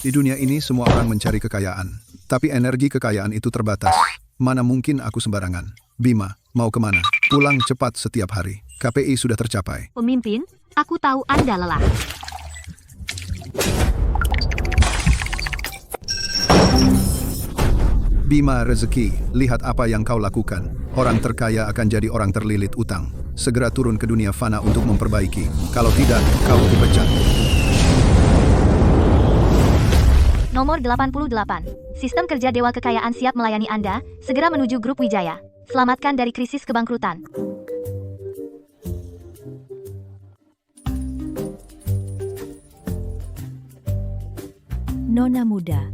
Di dunia ini semua orang mencari kekayaan, tapi energi kekayaan itu terbatas. Mana mungkin aku sembarangan. Bima, mau kemana? Pulang cepat setiap hari. KPI sudah tercapai. Pemimpin, aku tahu Anda lelah. Bima Rezeki, lihat apa yang kau lakukan. Orang terkaya akan jadi orang terlilit utang. Segera turun ke dunia fana untuk memperbaiki. Kalau tidak, kau dipecat. Nomor 88. Sistem kerja Dewa Kekayaan siap melayani Anda. Segera menuju Grup Wijaya. Selamatkan dari krisis kebangkrutan. Nona muda.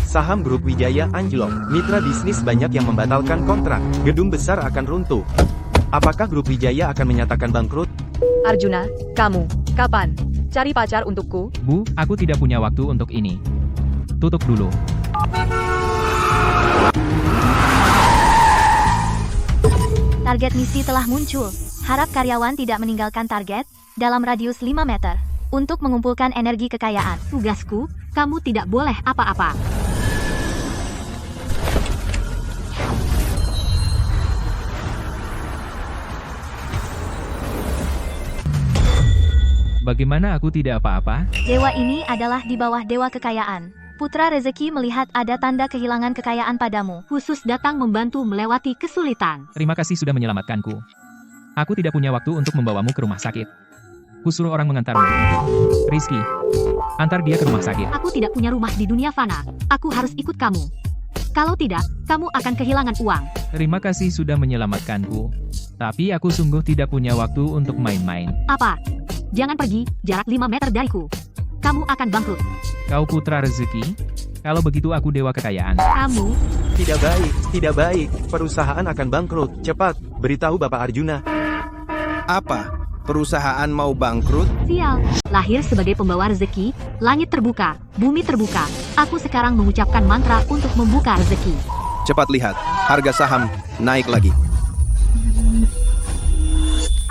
Saham Grup Wijaya anjlok. Mitra bisnis banyak yang membatalkan kontrak. Gedung besar akan runtuh. Apakah Grup Wijaya akan menyatakan bangkrut? Arjuna, kamu, kapan? Cari pacar untukku? Bu, aku tidak punya waktu untuk ini. Tutup dulu. Target misi telah muncul. Harap karyawan tidak meninggalkan target dalam radius 5 meter untuk mengumpulkan energi kekayaan. Tugasku, kamu tidak boleh apa-apa. Bagaimana aku tidak apa-apa? Dewa ini adalah di bawah Dewa Kekayaan. Putra Rezeki melihat ada tanda kehilangan kekayaan padamu. Khusus datang membantu melewati kesulitan. Terima kasih sudah menyelamatkanku. Aku tidak punya waktu untuk membawamu ke rumah sakit. Kusuruh orang mengantarmu. Rizky, antar dia ke rumah sakit. Aku tidak punya rumah di dunia fana. Aku harus ikut kamu. Kalau tidak, kamu akan kehilangan uang. Terima kasih sudah menyelamatkanku. Tapi aku sungguh tidak punya waktu untuk main-main. Apa? Jangan pergi, jarak 5 meter dariku. Kamu akan bangkrut. Kau putra rezeki? Kalau begitu aku dewa kekayaan. Kamu, Tidak baik. Perusahaan akan bangkrut. Cepat, beritahu Bapak Arjuna. Apa? Perusahaan mau bangkrut? sial. Lahir sebagai pembawa rezeki, langit terbuka, bumi terbuka. Aku sekarang mengucapkan mantra untuk membuka rezeki. Cepat lihat, harga saham naik lagi.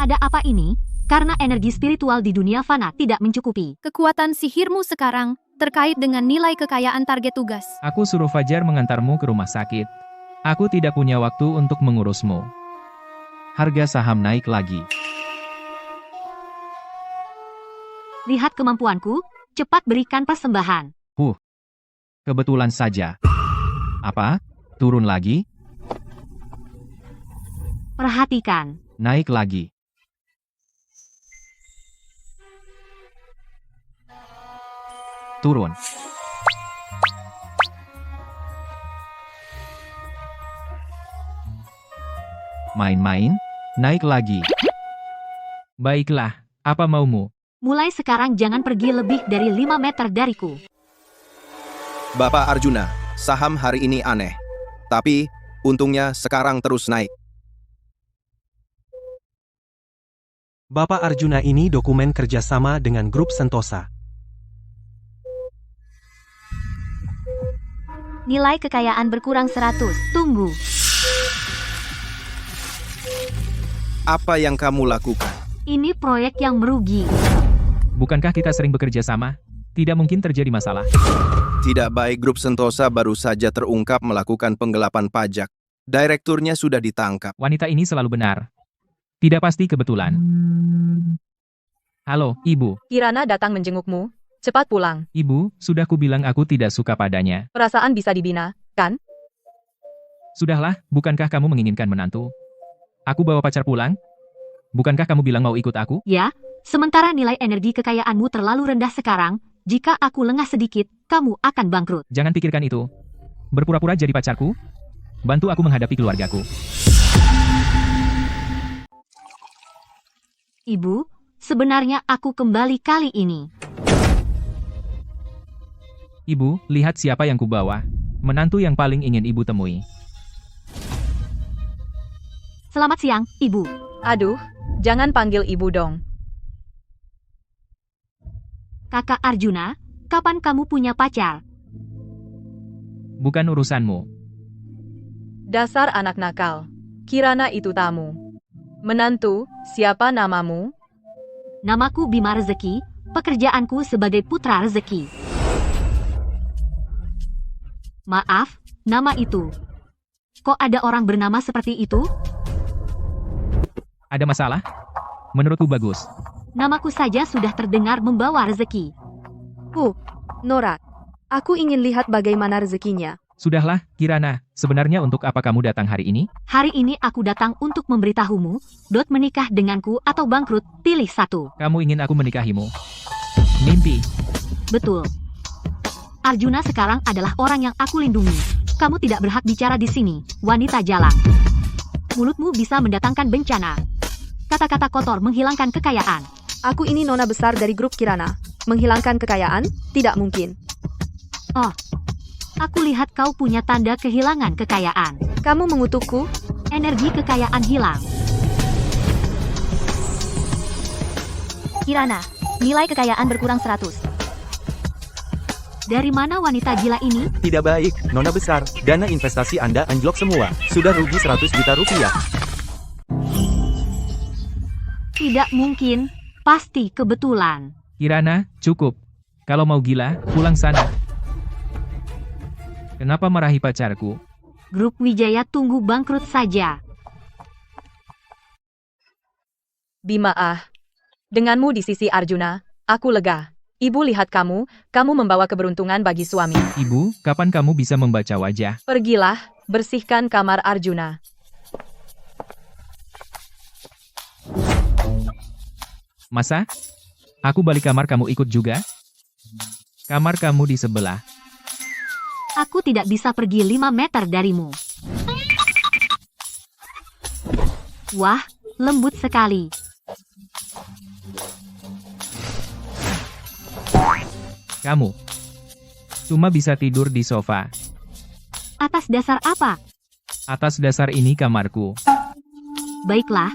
Ada apa ini? Karena energi spiritual di dunia fana tidak mencukupi. Kekuatan sihirmu sekarang terkait dengan nilai kekayaan target tugas. Aku suruh Fajar mengantarmu ke rumah sakit. Aku tidak punya waktu untuk mengurusmu. Harga saham naik lagi. Lihat kemampuanku, cepat berikan persembahan. Kebetulan saja. Apa? Turun lagi? Perhatikan. Naik lagi. Turun. Main-main? Naik lagi. Baiklah, apa maumu? Mulai sekarang jangan pergi lebih dari 5 meter dariku. Bapak Arjuna, saham hari ini aneh. Tapi, untungnya sekarang terus naik. Bapak Arjuna ini dokumen kerjasama dengan Grup Sentosa. Nilai kekayaan berkurang 100. Tunggu. Apa yang kamu lakukan? Ini proyek yang merugi. Bukankah kita sering bekerja sama? Tidak mungkin terjadi masalah. Tidak baik Grup Sentosa baru saja terungkap melakukan penggelapan pajak. Direkturnya sudah ditangkap. Wanita ini selalu benar. Tidak pasti kebetulan. Halo, Ibu. Kirana datang menjengukmu. Cepat pulang. Ibu, sudah kubilang aku tidak suka padanya. Perasaan bisa dibina, kan? Sudahlah, bukankah kamu menginginkan menantu? Aku bawa pacar pulang? Bukankah kamu bilang mau ikut aku? Ya, sementara nilai energi kekayaanmu terlalu rendah sekarang, jika aku lengah sedikit, kamu akan bangkrut. Jangan pikirkan itu. Berpura-pura jadi pacarku? Bantu aku menghadapi keluargaku. Ibu, sebenarnya aku kembali kali ini. Ibu, lihat siapa yang kubawa. Menantu yang paling ingin ibu temui. Selamat siang, Ibu. Aduh, jangan panggil ibu dong. Kakak Arjuna, kapan kamu punya pacar? Bukan urusanmu. Dasar anak nakal. Kirana itu tamu. Menantu, siapa namamu? Namaku Bima Rezeki, pekerjaanku sebagai putra rezeki. Maaf, nama itu. Kok ada orang bernama seperti itu? Ada masalah? Menurutku bagus. Namaku saja sudah terdengar membawa rezeki. Nora. Aku ingin lihat bagaimana rezekinya. Sudahlah, Kirana, sebenarnya untuk apa kamu datang hari ini? Hari ini aku datang untuk memberitahumu, Dot menikah denganku atau bangkrut, pilih satu. Kamu ingin aku menikahimu? Mimpi. Betul. Arjuna sekarang adalah orang yang aku lindungi. Kamu tidak berhak bicara di sini, wanita jalang. Mulutmu bisa mendatangkan bencana. Kata-kata kotor menghilangkan kekayaan. Aku ini nona besar dari grup Kirana. Menghilangkan kekayaan? Tidak mungkin. Oh, aku lihat kau punya tanda kehilangan kekayaan. Kamu mengutukku? Energi kekayaan hilang. Kirana, nilai kekayaan berkurang 100. Dari mana wanita gila ini? Tidak baik, Nona besar. Dana investasi Anda anjlok semua. Sudah rugi 100 juta rupiah. Tidak mungkin. Pasti kebetulan. Kirana, cukup. Kalau mau gila, pulang sana. Kenapa marahi pacarku? Grup Wijaya tunggu bangkrut saja. Bima denganmu di sisi Arjuna, aku lega. Ibu lihat kamu membawa keberuntungan bagi suami. Ibu, kapan kamu bisa membaca wajah? Pergilah, bersihkan kamar Arjuna. Masa? Aku balik kamar kamu ikut juga? Kamar kamu di sebelah. Aku tidak bisa pergi 5 meter darimu. Wah, lembut sekali. Kamu cuma bisa tidur di sofa. Atas dasar apa? Atas dasar ini kamarku. Baiklah.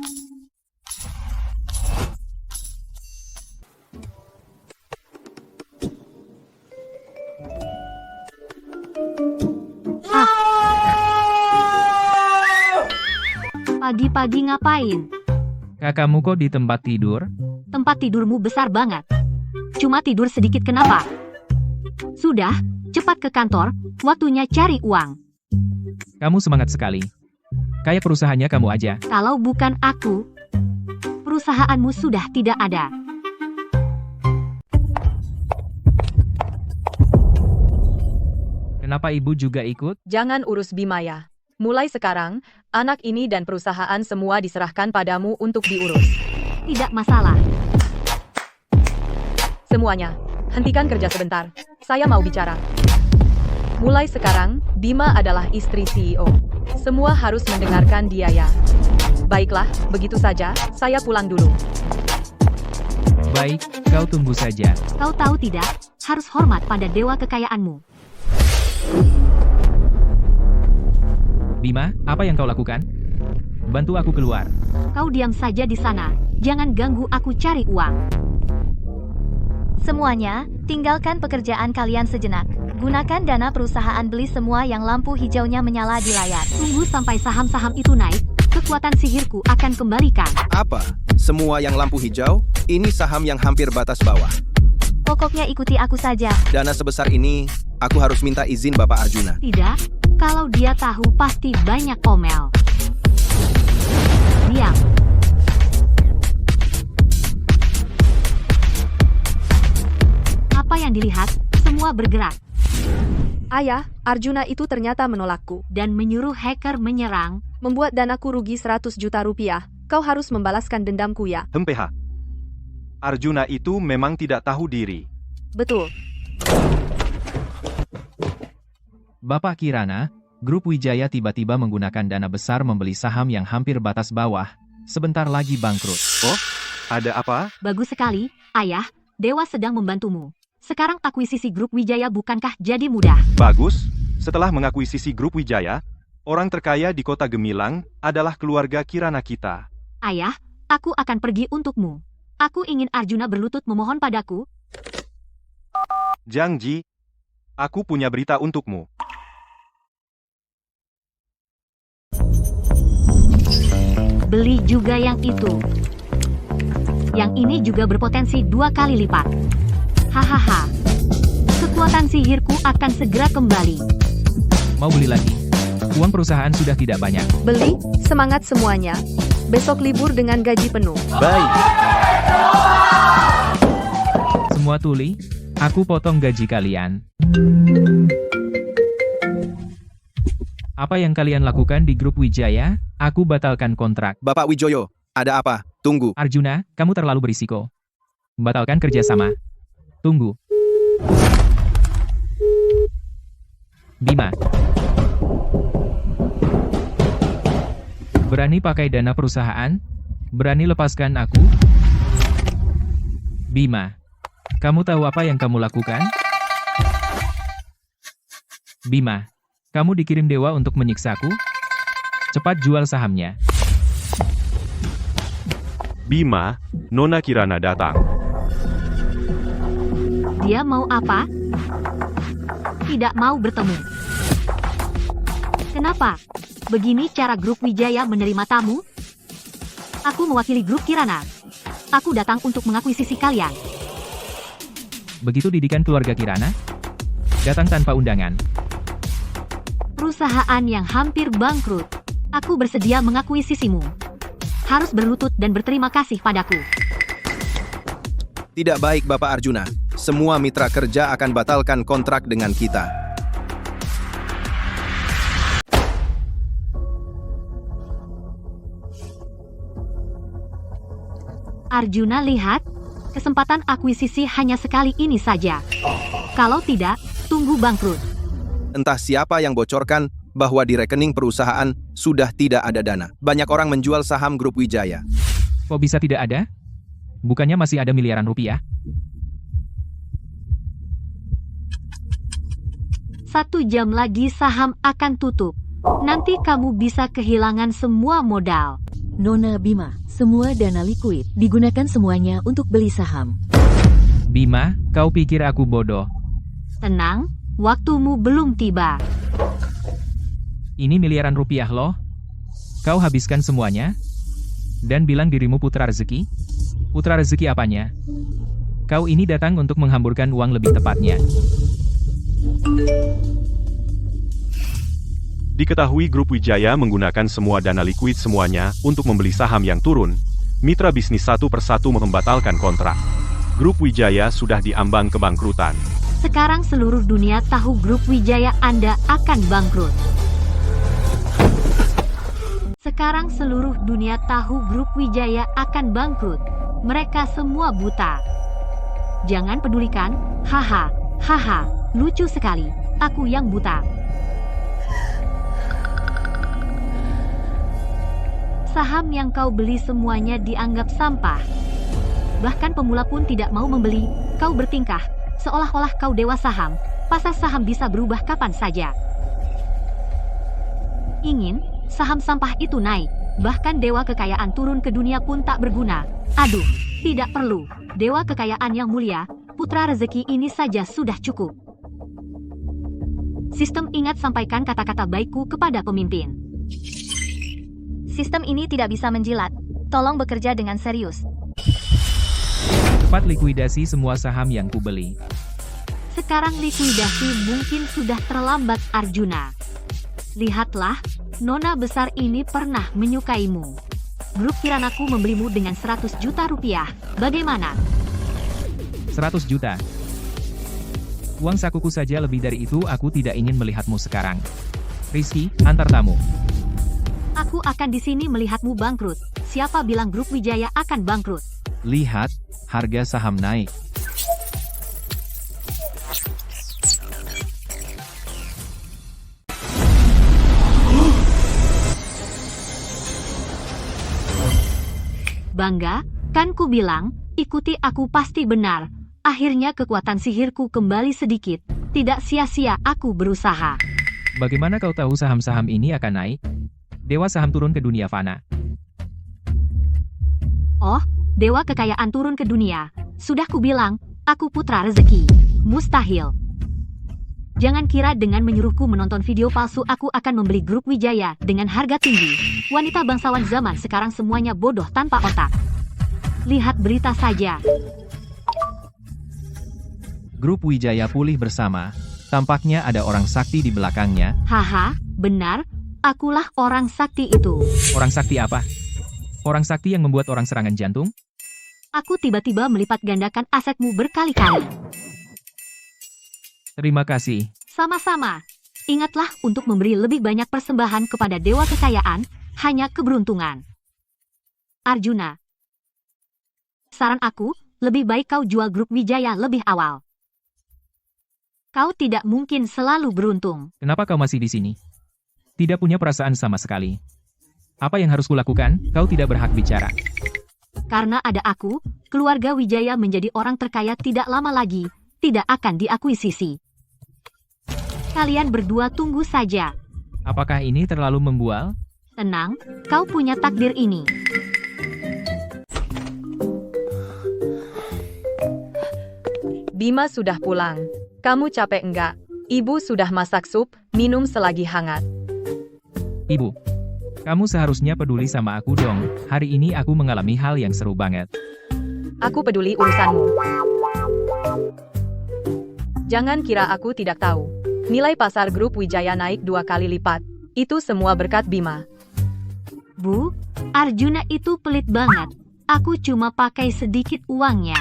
Pagi-pagi ngapain? Kakakmu kok di tempat tidur? Tempat tidurmu besar banget. Cuma tidur sedikit kenapa? Sudah, cepat ke kantor, waktunya cari uang. Kamu semangat sekali. Kayak perusahaannya kamu aja. Kalau bukan aku, perusahaanmu sudah tidak ada. Kenapa ibu juga ikut? Jangan urus Bimaya. Mulai sekarang, anak ini dan perusahaan semua diserahkan padamu untuk diurus. Tidak masalah. Semuanya, hentikan kerja sebentar. Saya mau bicara. Mulai sekarang, Bima adalah istri CEO. Semua harus mendengarkan dia ya. Baiklah, begitu saja, saya pulang dulu. Baik, kau tunggu saja. Kau tahu tidak, harus hormat pada dewa kekayaanmu. Bima, apa yang kau lakukan? Bantu aku keluar. Kau diam saja di sana, jangan ganggu aku cari uang. Semuanya, tinggalkan pekerjaan kalian sejenak. Gunakan dana perusahaan beli semua yang lampu hijaunya menyala di layar. Tunggu sampai saham-saham itu naik, kekuatan sihirku akan kembalikan. Apa? Semua yang lampu hijau? Ini saham yang hampir batas bawah. Pokoknya ikuti aku saja. Dana sebesar ini, aku harus minta izin Bapak Arjuna. Tidak, kalau dia tahu pasti banyak omel. Diam. Apa yang dilihat? Semua bergerak. Ayah, Arjuna itu ternyata menolakku. Dan menyuruh hacker menyerang. Membuat danaku rugi 100 juta rupiah. Kau harus membalaskan dendamku ya. Hempeha. Arjuna itu memang tidak tahu diri. Betul. Bapak Kirana, Grup Wijaya tiba-tiba menggunakan dana besar membeli saham yang hampir batas bawah. Sebentar lagi bangkrut. Oh, ada apa? Bagus sekali, Ayah. Dewa sedang membantumu. Sekarang akuisisi Grup Wijaya bukankah jadi mudah? Bagus. Setelah mengakuisisi Grup Wijaya, orang terkaya di kota Gemilang adalah keluarga Kirana kita. Ayah, aku akan pergi untukmu. Aku ingin Arjuna berlutut memohon padaku. Jangji, aku punya berita untukmu. Beli juga yang itu. Yang ini juga berpotensi 2 kali lipat. Hahaha. Kekuatan sihirku akan segera kembali. Mau beli lagi? Uang perusahaan sudah tidak banyak. Beli, semangat semuanya. Besok libur dengan gaji penuh. Baik. Semua tuli, aku potong gaji kalian. Apa yang kalian lakukan di grup Wijaya? Aku batalkan kontrak. Bapak Wijoyo, ada apa? Tunggu. Arjuna, kamu terlalu berisiko. Batalkan kerjasama. Tunggu. Bima. Berani pakai dana perusahaan? Berani lepaskan aku? Bima. Kamu tahu apa yang kamu lakukan? Bima. Kamu dikirim dewa untuk menyiksaku? Cepat jual sahamnya. Bima, Nona Kirana datang. Dia mau apa? Tidak mau bertemu. Kenapa? Begini cara grup Wijaya menerima tamu? Aku mewakili grup Kirana. Aku datang untuk mengakuisisi kalian. Begitu didikan keluarga Kirana? Datang tanpa undangan. Perusahaan yang hampir bangkrut. Aku bersedia mengakuisisimu. Harus berlutut dan berterima kasih padaku. Tidak baik Bapak Arjuna. Semua mitra kerja akan batalkan kontrak dengan kita. Arjuna, lihat. Kesempatan akuisisi hanya sekali ini saja. Kalau tidak, tunggu bangkrut. Entah siapa yang bocorkan bahwa di rekening perusahaan sudah tidak ada dana. Banyak orang menjual saham grup Wijaya. Kok bisa tidak ada? Bukannya masih ada miliaran rupiah? 1 jam lagi saham akan tutup. Nanti kamu bisa kehilangan semua modal. Nona Bima, semua dana likuid digunakan semuanya untuk beli saham. Bima, kau pikir aku bodoh? Tenang, waktumu belum tiba. Ini miliaran rupiah loh. Kau habiskan semuanya? Dan bilang dirimu putra rezeki? Putra rezeki apanya? Kau ini datang untuk menghamburkan uang lebih tepatnya. Diketahui grup Wijaya menggunakan semua dana likuid semuanya untuk membeli saham yang turun. Mitra bisnis satu persatu membatalkan kontrak. Grup Wijaya sudah diambang kebangkrutan. Sekarang seluruh dunia tahu grup Wijaya Anda akan bangkrut. Sekarang seluruh dunia tahu grup Wijaya akan bangkrut. Mereka semua buta. Jangan pedulikan, haha, haha, lucu sekali, aku yang buta. Saham yang kau beli semuanya dianggap sampah. Bahkan pemula pun tidak mau membeli, kau bertingkah, seolah-olah kau dewa saham, pasar saham bisa berubah kapan saja. Ingin, saham sampah itu naik, bahkan dewa kekayaan turun ke dunia pun tak berguna. Aduh, tidak perlu, dewa kekayaan yang mulia, putra rezeki ini saja sudah cukup. Sistem ingat sampaikan kata-kata baikku kepada pemimpin. Sistem ini tidak bisa menjilat. Tolong bekerja dengan serius. Cepat likuidasi semua saham yang kubeli. Sekarang likuidasi mungkin sudah terlambat, Arjuna. Lihatlah, nona besar ini pernah menyukaimu. Grup Kiranaku membelimu dengan 100 juta rupiah. Bagaimana? 100 juta. Uang sakuku saja lebih dari itu, aku tidak ingin melihatmu sekarang. Rizky, antar tamu. Aku akan di sini melihatmu bangkrut. Siapa bilang grup Wijaya akan bangkrut? Lihat, harga saham naik. Bangga, kan ku bilang, ikuti aku pasti benar. Akhirnya kekuatan sihirku kembali sedikit. Tidak sia-sia aku berusaha. Bagaimana kau tahu saham-saham ini akan naik? Dewa saham turun ke dunia fana. Oh, dewa kekayaan turun ke dunia. Sudah ku bilang, aku putra rezeki. Mustahil. Jangan kira dengan menyuruhku menonton video palsu aku akan membeli grup Wijaya dengan harga tinggi. Wanita bangsawan zaman sekarang semuanya bodoh tanpa otak. Lihat berita saja. Grup Wijaya pulih bersama. Tampaknya ada orang sakti di belakangnya. Haha, benar. Akulah orang sakti itu. Orang sakti apa? Orang sakti yang membuat orang serangan jantung? Aku tiba-tiba melipat gandakan asetmu berkali-kali. Terima kasih. Sama-sama. Ingatlah untuk memberi lebih banyak persembahan kepada dewa kekayaan, hanya keberuntungan. Arjuna. Saran aku, lebih baik kau jual grup Wijaya lebih awal. Kau tidak mungkin selalu beruntung. Kenapa kau masih di sini? Tidak punya perasaan sama sekali. Apa yang harus kulakukan? Kau tidak berhak bicara. Karena ada aku, keluarga Wijaya menjadi orang terkaya tidak lama lagi, tidak akan diakuisisi. Kalian berdua tunggu saja. Apakah ini terlalu membual? Tenang, kau punya takdir ini. Bima sudah pulang. Kamu capek enggak? Ibu sudah masak sup, minum selagi hangat. Ibu, kamu seharusnya peduli sama aku dong. Hari ini aku mengalami hal yang seru banget. Aku peduli urusanmu. Jangan kira aku tidak tahu. Nilai pasar grup Wijaya naik 2 kali lipat. Itu semua berkat Bima. Bu, Arjuna itu pelit banget. Aku cuma pakai sedikit uangnya.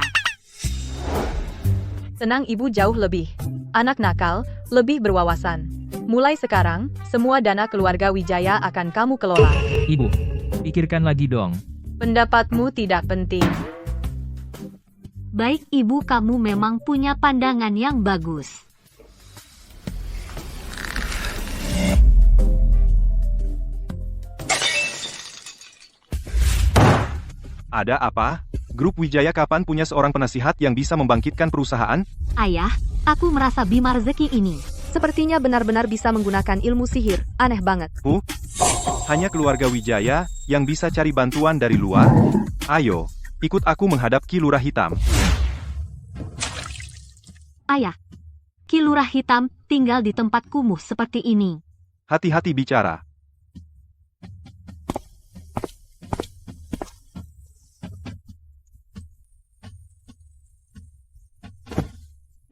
Senang ibu jauh lebih. Anak nakal, lebih berwawasan. Mulai sekarang, semua dana keluarga Wijaya akan kamu kelola. Ibu, pikirkan lagi dong. Pendapatmu tidak penting. Baik ibu, kamu memang punya pandangan yang bagus. Ada apa? Grup Wijaya kapan punya seorang penasihat yang bisa membangkitkan perusahaan? Ayah, aku merasa Bima rezeki ini. Sepertinya benar-benar bisa menggunakan ilmu sihir. Aneh banget. Bu, hanya keluarga Wijaya yang bisa cari bantuan dari luar? Ayo, ikut aku menghadap Ki Lurah Hitam. Ayah, Ki Lurah Hitam tinggal di tempat kumuh seperti ini. Hati-hati bicara.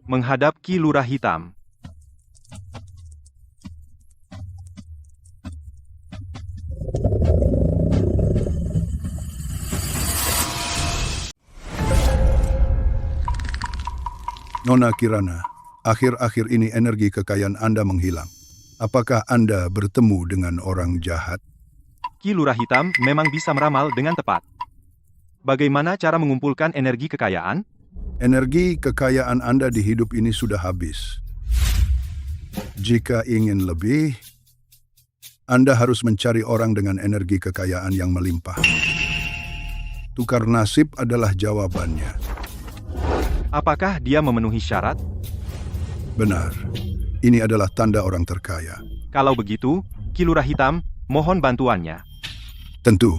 Menghadap Ki Lurah Hitam. Nona Kirana, akhir-akhir ini energi kekayaan Anda menghilang. Apakah Anda bertemu dengan orang jahat? Ki Lurah Hitam memang bisa meramal dengan tepat. Bagaimana cara mengumpulkan energi kekayaan? Energi kekayaan Anda di hidup ini sudah habis. Jika ingin lebih, Anda harus mencari orang dengan energi kekayaan yang melimpah. Tukar nasib adalah jawabannya. Apakah dia memenuhi syarat? Benar, ini adalah tanda orang terkaya. Kalau begitu, Ki Lurah Hitam, mohon bantuannya. Tentu.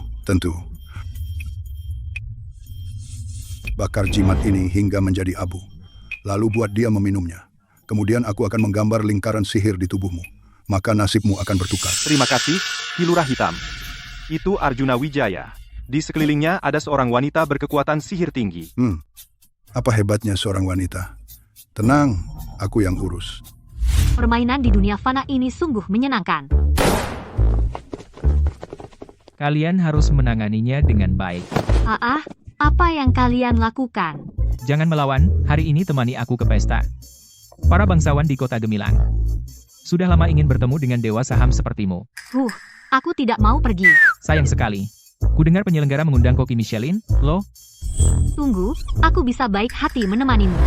Bakar jimat ini hingga menjadi abu. Lalu buat dia meminumnya. Kemudian aku akan menggambar lingkaran sihir di tubuhmu. Maka nasibmu akan bertukar. Terima kasih, Ki Lurah Hitam. Itu Arjuna Wijaya. Di sekelilingnya ada seorang wanita berkekuatan sihir tinggi. Apa hebatnya seorang wanita? Tenang, aku yang urus. Permainan di dunia fana ini sungguh menyenangkan. Kalian harus menanganinya dengan baik. Apa yang kalian lakukan? Jangan melawan, hari ini temani aku ke pesta. Para bangsawan di kota Gemilang. Sudah lama ingin bertemu dengan dewa saham sepertimu. Aku tidak mau pergi. Sayang sekali. Kudengar penyelenggara mengundang Koki Michelin, loh. Tunggu, aku bisa baik hati menemanimu.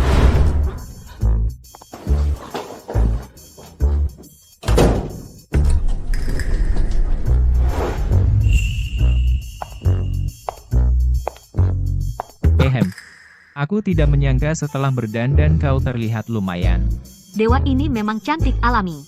Aku tidak menyangka setelah berdandan kau terlihat lumayan. Dewa ini memang cantik alami.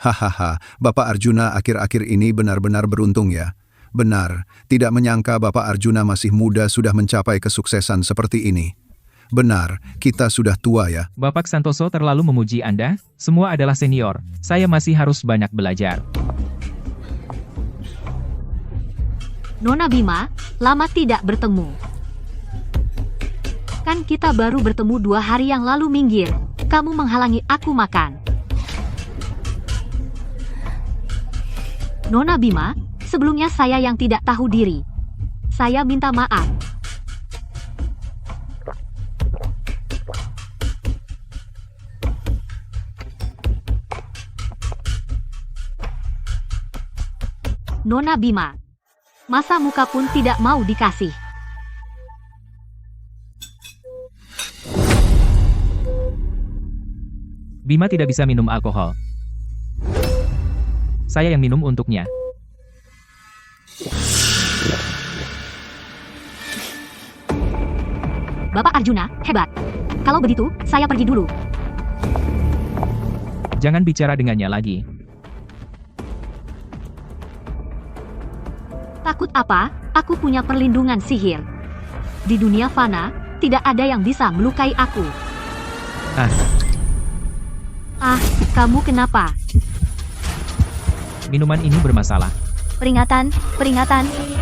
Hahaha, Bapak Arjuna akhir-akhir ini benar-benar beruntung ya. Benar, tidak menyangka Bapak Arjuna masih muda sudah mencapai kesuksesan seperti ini. Benar, kita sudah tua ya. Bapak Santoso terlalu memuji Anda, semua adalah senior, saya masih harus banyak belajar. Nona Bima, lama tidak bertemu. Kan kita baru bertemu 2 hari yang lalu. Minggir, kamu menghalangi aku makan. Nona Bima, sebelumnya saya yang tidak tahu diri. Saya minta maaf. Nona Bima, masa muka pun tidak mau dikasih. Bima tidak bisa minum alkohol. Saya yang minum untuknya. Bapak Arjuna, hebat. Kalau begitu, saya pergi dulu. Jangan bicara dengannya lagi. Takut apa? Aku punya perlindungan sihir. Di dunia fana, tidak ada yang bisa melukai aku. Kamu kenapa? Minuman ini bermasalah. Peringatan,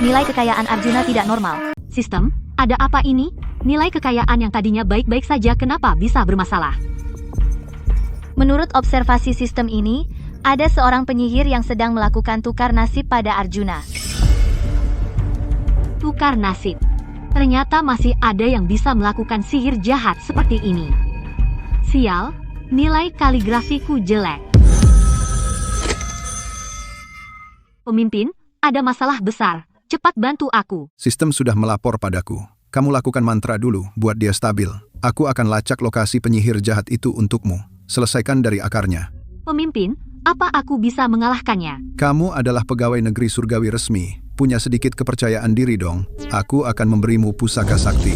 nilai kekayaan Arjuna tidak normal. Sistem, ada apa ini? Nilai kekayaan yang tadinya baik-baik saja kenapa bisa bermasalah? Menurut observasi sistem ini, ada seorang penyihir yang sedang melakukan tukar nasib pada Arjuna. Tukar nasib. Ternyata masih ada yang bisa melakukan sihir jahat seperti ini. Sial, nilai kaligrafiku jelek. Pemimpin, ada masalah besar. Cepat bantu aku. Sistem sudah melapor padaku. Kamu lakukan mantra dulu, buat dia stabil. Aku akan lacak lokasi penyihir jahat itu untukmu. Selesaikan dari akarnya. Pemimpin, apa aku bisa mengalahkannya? Kamu adalah pegawai negeri surgawi resmi. Punya sedikit kepercayaan diri dong. Aku akan memberimu pusaka sakti.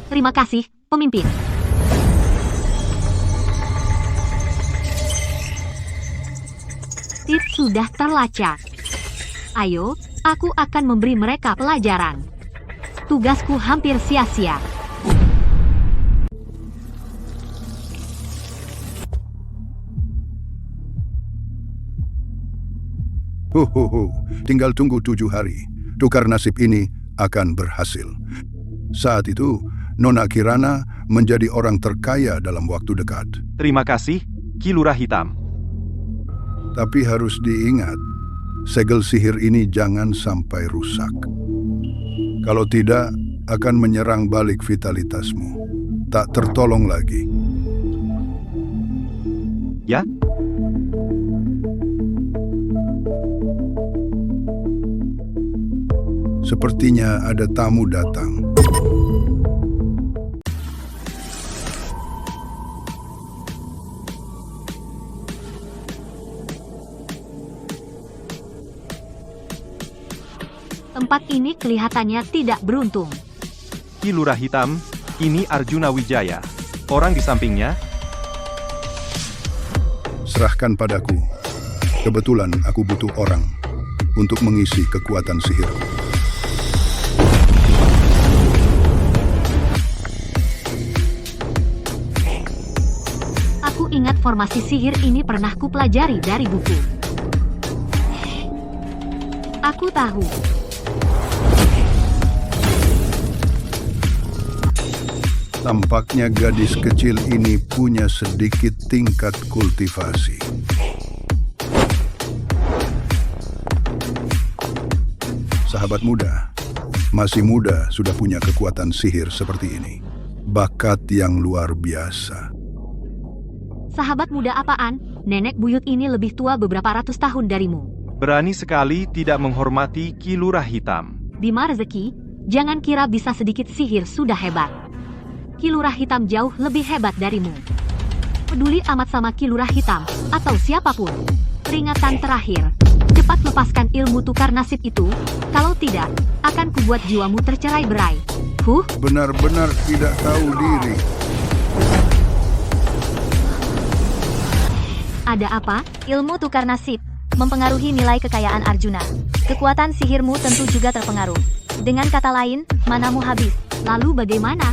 Terima kasih, pemimpin. Tips sudah terlacak. Ayo, aku akan memberi mereka pelajaran. Tugasku hampir sia-sia. Tinggal tunggu 7 hari. Tukar nasib ini akan berhasil. Saat itu, Nona Kirana menjadi orang terkaya dalam waktu dekat. Terima kasih, Ki Lurah Hitam. Tapi harus diingat, segel sihir ini jangan sampai rusak. Kalau tidak, akan menyerang balik vitalitasmu. Tak tertolong lagi. Ya? Sepertinya ada tamu datang. Tempat ini kelihatannya tidak beruntung. Ki Lurah Hitam, ini Arjuna Wijaya. Orang di sampingnya? Serahkan padaku. Kebetulan aku butuh orang untuk mengisi kekuatan sihir. Aku ingat formasi sihir ini pernah kupelajari dari buku. Aku tahu. Tampaknya gadis kecil ini punya sedikit tingkat kultivasi. Sahabat muda, masih muda sudah punya kekuatan sihir seperti ini. Bakat yang luar biasa. Sahabat muda apaan? Nenek buyut ini lebih tua beberapa ratus tahun darimu. Berani sekali tidak menghormati Ki Lurah Hitam. Bima Rezeki, jangan kira bisa sedikit sihir sudah hebat. Ki Lurah Hitam jauh lebih hebat darimu. Peduli amat sama Ki Lurah Hitam, atau siapapun. Peringatan terakhir, cepat lepaskan ilmu tukar nasib itu, kalau tidak, akan kubuat jiwamu tercerai-berai. Benar-benar tidak tahu diri. Ada apa? Ilmu tukar nasib mempengaruhi nilai kekayaan Arjuna. Kekuatan sihirmu tentu juga terpengaruh. Dengan kata lain, manamu habis. Lalu bagaimana?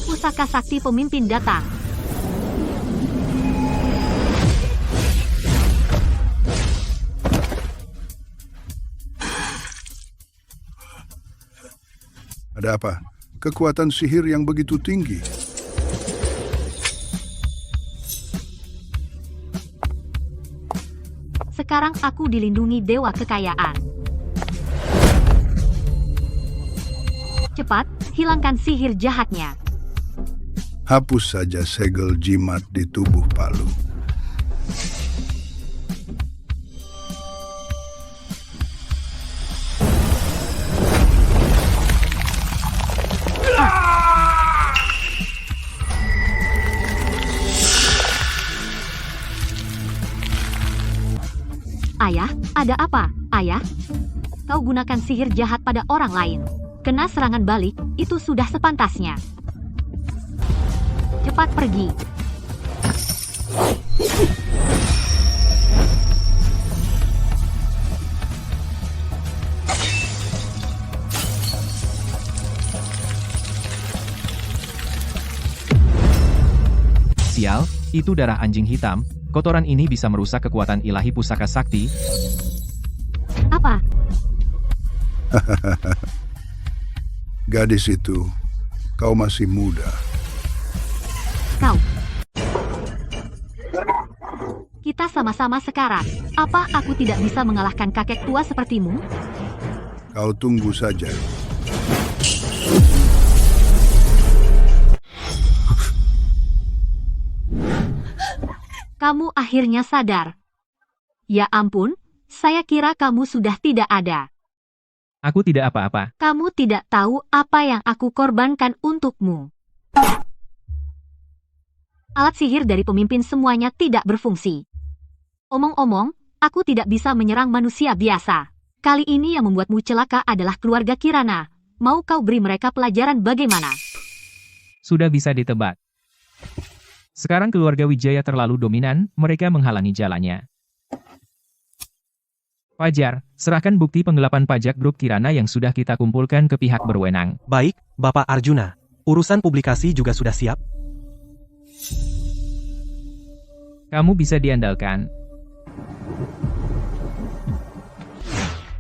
Pusaka sakti pemimpin datang. Ada apa? Kekuatan sihir yang begitu tinggi. Sekarang aku dilindungi dewa kekayaan. Cepat, hilangkan sihir jahatnya. Hapus saja segel jimat di tubuh Palu. Ayah, ada apa, ayah? Kau gunakan sihir jahat pada orang lain. Kena serangan balik, itu sudah sepantasnya. Cepat pergi. Sial, itu darah anjing hitam. Kotoran ini bisa merusak kekuatan ilahi pusaka sakti. Apa? Gadis itu, kau masih muda. Kau. Kita sama-sama sekarat. Apa aku tidak bisa mengalahkan kakek tua sepertimu? Kau tunggu saja. Kamu akhirnya sadar. Ya ampun, saya kira kamu sudah tidak ada. Aku tidak apa-apa. Kamu tidak tahu apa yang aku korbankan untukmu. Alat sihir dari pemimpin semuanya tidak berfungsi. Omong-omong, aku tidak bisa menyerang manusia biasa. Kali ini yang membuatmu celaka adalah keluarga Kirana. Mau kau beri mereka pelajaran bagaimana? Sudah bisa ditebak. Sekarang keluarga Wijaya terlalu dominan, mereka menghalangi jalannya. Fajar, serahkan bukti penggelapan pajak grup Kirana yang sudah kita kumpulkan ke pihak berwenang. Baik, Bapak Arjuna. Urusan publikasi juga sudah siap. Kamu bisa diandalkan.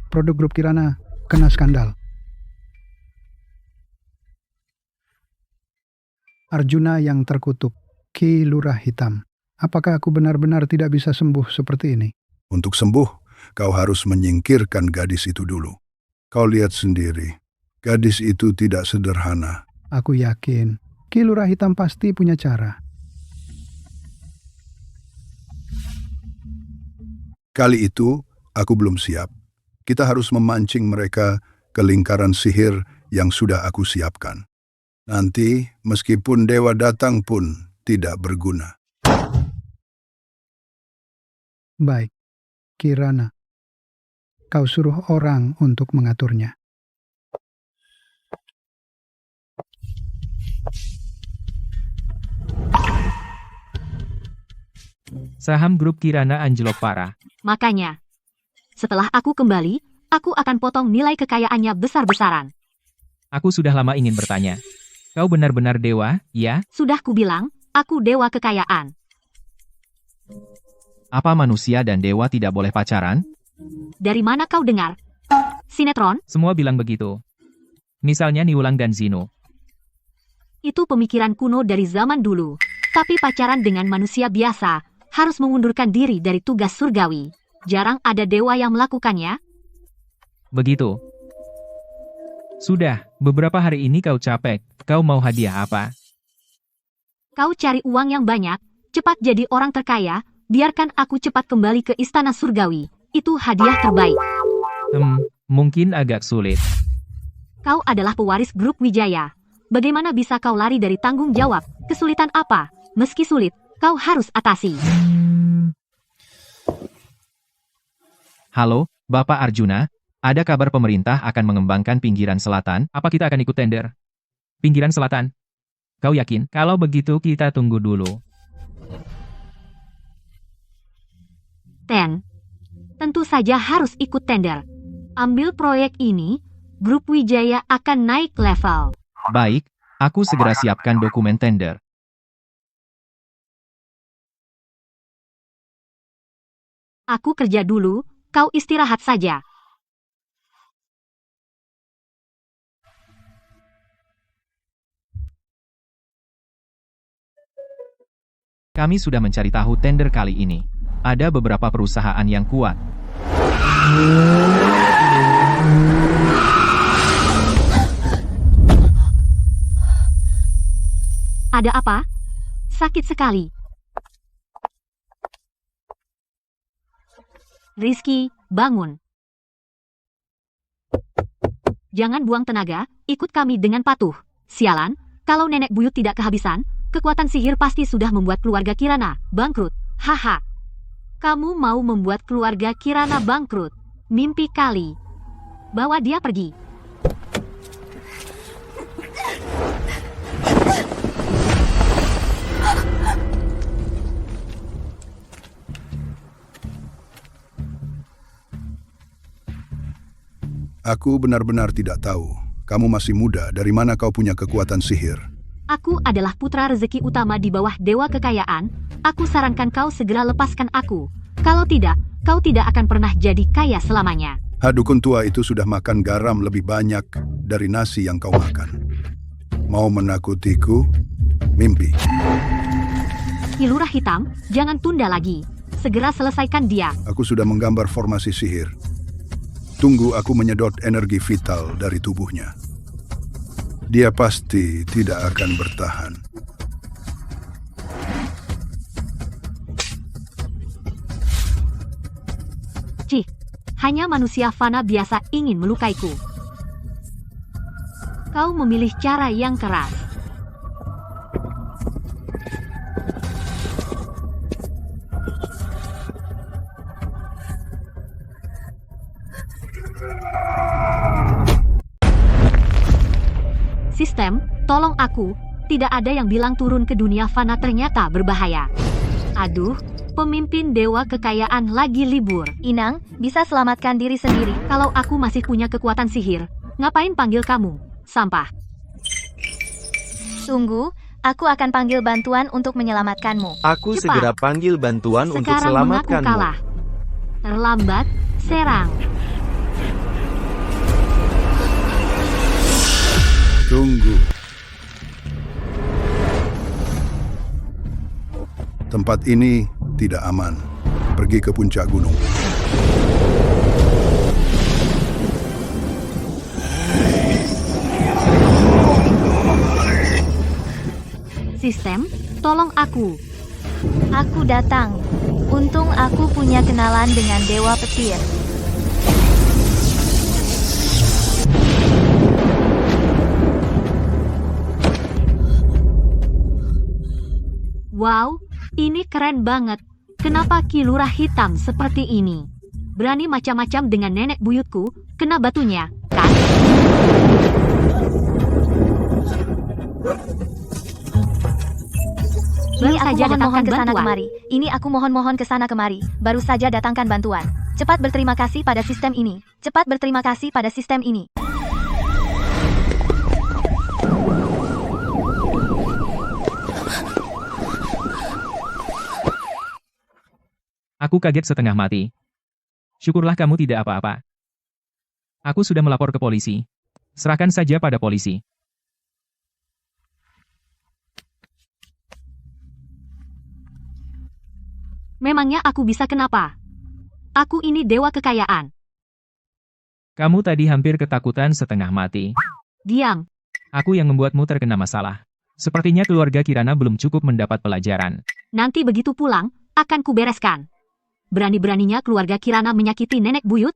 Produk grup Kirana kena skandal. Arjuna yang terkutuk. Ki Lurah Hitam. Apakah aku benar-benar tidak bisa sembuh seperti ini? Untuk sembuh, kau harus menyingkirkan gadis itu dulu. Kau lihat sendiri, gadis itu tidak sederhana. Aku yakin, Ki Lurah Hitam pasti punya cara. Kali itu, aku belum siap. Kita harus memancing mereka ke lingkaran sihir yang sudah aku siapkan. Nanti, meskipun dewa datang pun tidak berguna. Baik, Kirana. Kau suruh orang untuk mengaturnya. Saham grup Kirana anjlok parah. Makanya, setelah aku kembali, aku akan potong nilai kekayaannya besar-besaran. Aku sudah lama ingin bertanya. Kau benar-benar dewa, ya? Sudah kubilang, aku dewa kekayaan. Apa manusia dan dewa tidak boleh pacaran? Dari mana kau dengar? Sinetron? Semua bilang begitu. Misalnya Niulang dan Zino. Itu pemikiran kuno dari zaman dulu. Tapi pacaran dengan manusia biasa harus mengundurkan diri dari tugas surgawi. Jarang ada dewa yang melakukannya. Begitu. Sudah, beberapa hari ini kau capek. Kau mau hadiah apa? Kau cari uang yang banyak, cepat jadi orang terkaya, biarkan aku cepat kembali ke istana surgawi. Itu hadiah terbaik. Mungkin agak sulit. Kau adalah pewaris grup Wijaya. Bagaimana bisa kau lari dari tanggung jawab? Kesulitan apa? Meski sulit, kau harus atasi. Halo, Bapak Arjuna. Ada kabar pemerintah akan mengembangkan pinggiran selatan. Apa kita akan ikut tender? Pinggiran selatan? Kau yakin? Kalau begitu kita tunggu dulu. kompeten. Tentu saja harus ikut tender. Ambil proyek ini, Grup Wijaya akan naik level. Baik, aku segera siapkan dokumen tender. Aku kerja dulu, kau istirahat saja. Kami sudah mencari tahu tender kali ini. Ada beberapa perusahaan yang kuat. Ada apa? Sakit sekali. Rizky, bangun. Jangan buang tenaga, ikut kami dengan patuh. Sialan, kalau nenek buyut tidak kehabisan, kekuatan sihir pasti sudah membuat keluarga Kirana bangkrut. Haha. Kamu mau membuat keluarga Kirana bangkrut? Mimpi kali. Bawa dia pergi. Aku benar-benar tidak tahu. Kamu masih muda, dari mana kau punya kekuatan sihir? Aku adalah putra rezeki utama di bawah Dewa Kekayaan. Aku sarankan kau segera lepaskan aku. Kalau tidak, kau tidak akan pernah jadi kaya selamanya. Dukun tua itu sudah makan garam lebih banyak dari nasi yang kau makan. Mau menakutiku? Mimpi. Ki Lurah Hitam, jangan tunda lagi. Segera selesaikan dia. Aku sudah menggambar formasi sihir. Tunggu aku menyedot energi vital dari tubuhnya. Dia pasti tidak akan bertahan. Cih, hanya manusia fana biasa ingin melukaiku. Kau memilih cara yang keras. Sistem, tolong aku. Tidak ada yang bilang turun ke dunia fana ternyata berbahaya. Aduh, pemimpin Dewa Kekayaan lagi libur. Inang, bisa selamatkan diri sendiri. Kalau aku masih punya kekuatan sihir, ngapain panggil kamu? Sampah. Tunggu, aku akan panggil bantuan untuk menyelamatkanmu. Aku Cepat. segera panggil bantuan untuk Sekarang mengaku selamatkanmu. kalah. Terlambat, serang. Tunggu. Tempat ini tidak aman. Pergi ke puncak gunung. Sistem, tolong aku. Aku datang. Untung aku punya kenalan dengan Dewa Petir. Wow, ini keren banget. Kenapa Ki Lurah Hitam seperti ini? Berani macam-macam dengan nenek buyutku, kena batunya, kan? Ini Baru aku saja mohon-mohon datangkan ke sana bantuan. kemari. Ini aku mohon-mohon ke sana kemari. Baru saja datangkan bantuan. Cepat berterima kasih pada sistem ini. Cepat berterima kasih pada sistem ini. Aku kaget setengah mati. Syukurlah kamu tidak apa-apa. Aku sudah melapor ke polisi. Serahkan saja pada polisi. Memangnya aku bisa kenapa? Aku ini Dewa Kekayaan. Kamu tadi hampir ketakutan setengah mati. Diam. Aku yang membuatmu terkena masalah. Sepertinya keluarga Kirana belum cukup mendapat pelajaran. Nanti begitu pulang, akan kubereskan. Berani-beraninya keluarga Kirana menyakiti nenek buyut?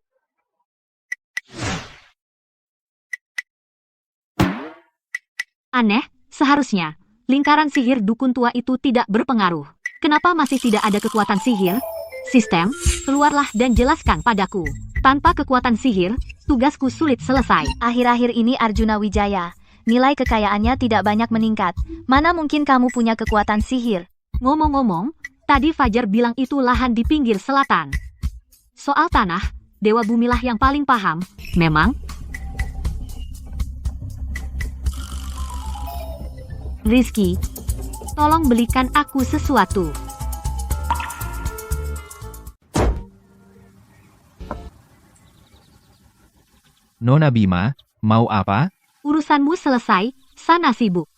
Aneh, seharusnya lingkaran sihir dukun tua itu tidak berpengaruh. Kenapa masih tidak ada kekuatan sihir? Sistem, keluarlah dan jelaskan padaku. Tanpa kekuatan sihir, tugasku sulit selesai. Akhir-akhir ini Arjuna Wijaya, nilai kekayaannya tidak banyak meningkat. Mana mungkin kamu punya kekuatan sihir? Ngomong-ngomong, tadi Fajar bilang itu lahan di pinggir selatan. Soal tanah, Dewa Bumilah yang paling paham, memang. Rizky, tolong belikan aku sesuatu. Nona Bima, mau apa? Urusanmu selesai, sana sibuk.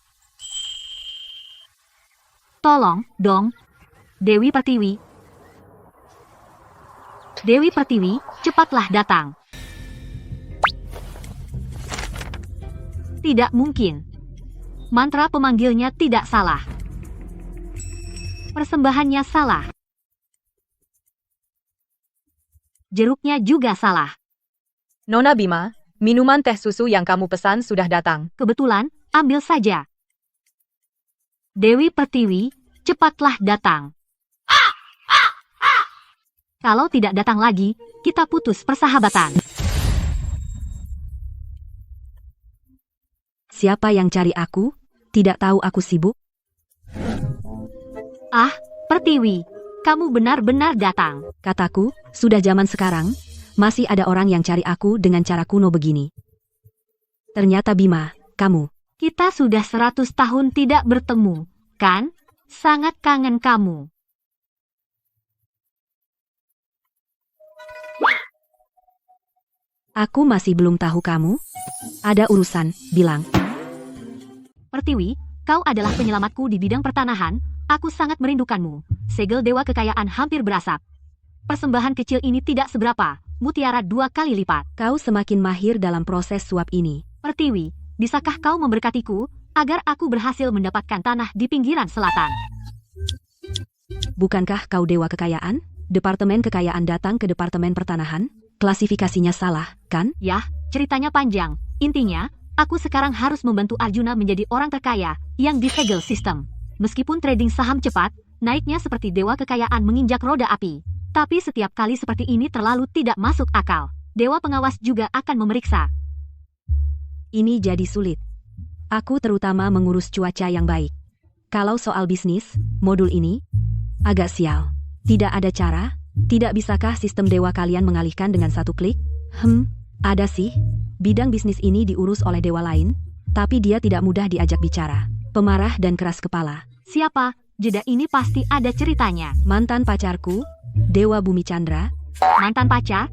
Tolong, dong. Dewi Pertiwi. Dewi Pertiwi, cepatlah datang. Tidak mungkin. Mantra pemanggilnya tidak salah. Persembahannya salah. Jeruknya juga salah. Nona Bima, minuman teh susu yang kamu pesan sudah datang. Kebetulan, ambil saja. Dewi Pertiwi, cepatlah datang. Kalau tidak datang lagi, kita putus persahabatan. Siapa yang cari aku? Tidak tahu aku sibuk? Ah, Pertiwi, kamu benar-benar datang. Kataku, sudah zaman sekarang, masih ada orang yang cari aku dengan cara kuno begini. Ternyata Bima, kamu. Kita sudah 100 tahun tidak bertemu, kan? Sangat kangen kamu. Aku masih belum tahu kamu. Ada urusan, bilang. Pertiwi, kau adalah penyelamatku di bidang pertanahan. Aku sangat merindukanmu. Segel dewa kekayaan hampir berasap. Persembahan kecil ini tidak seberapa. Mutiara 2 kali lipat. Kau semakin mahir dalam proses suap ini. Pertiwi, bisakah kau memberkatiku agar aku berhasil mendapatkan tanah di pinggiran selatan? Bukankah kau dewa kekayaan? Departemen kekayaan datang ke departemen pertanahan? Klasifikasinya salah, kan? Yah, ceritanya panjang. Intinya, aku sekarang harus membantu Arjuna menjadi orang terkaya yang disegel sistem. Meskipun trading saham cepat, naiknya seperti dewa kekayaan menginjak roda api. Tapi setiap kali seperti ini terlalu tidak masuk akal. Dewa pengawas juga akan memeriksa. Ini jadi sulit. Aku terutama mengurus cuaca yang baik. Kalau soal bisnis, modul ini, agak sial. Tidak ada cara. Tidak bisakah sistem dewa kalian mengalihkan dengan satu klik? Ada sih. Bidang bisnis ini diurus oleh dewa lain, tapi dia tidak mudah diajak bicara. Pemarah dan keras kepala. Siapa? Jeda ini pasti ada ceritanya. Mantan pacarku, Dewa Bumi Chandra. Mantan pacar?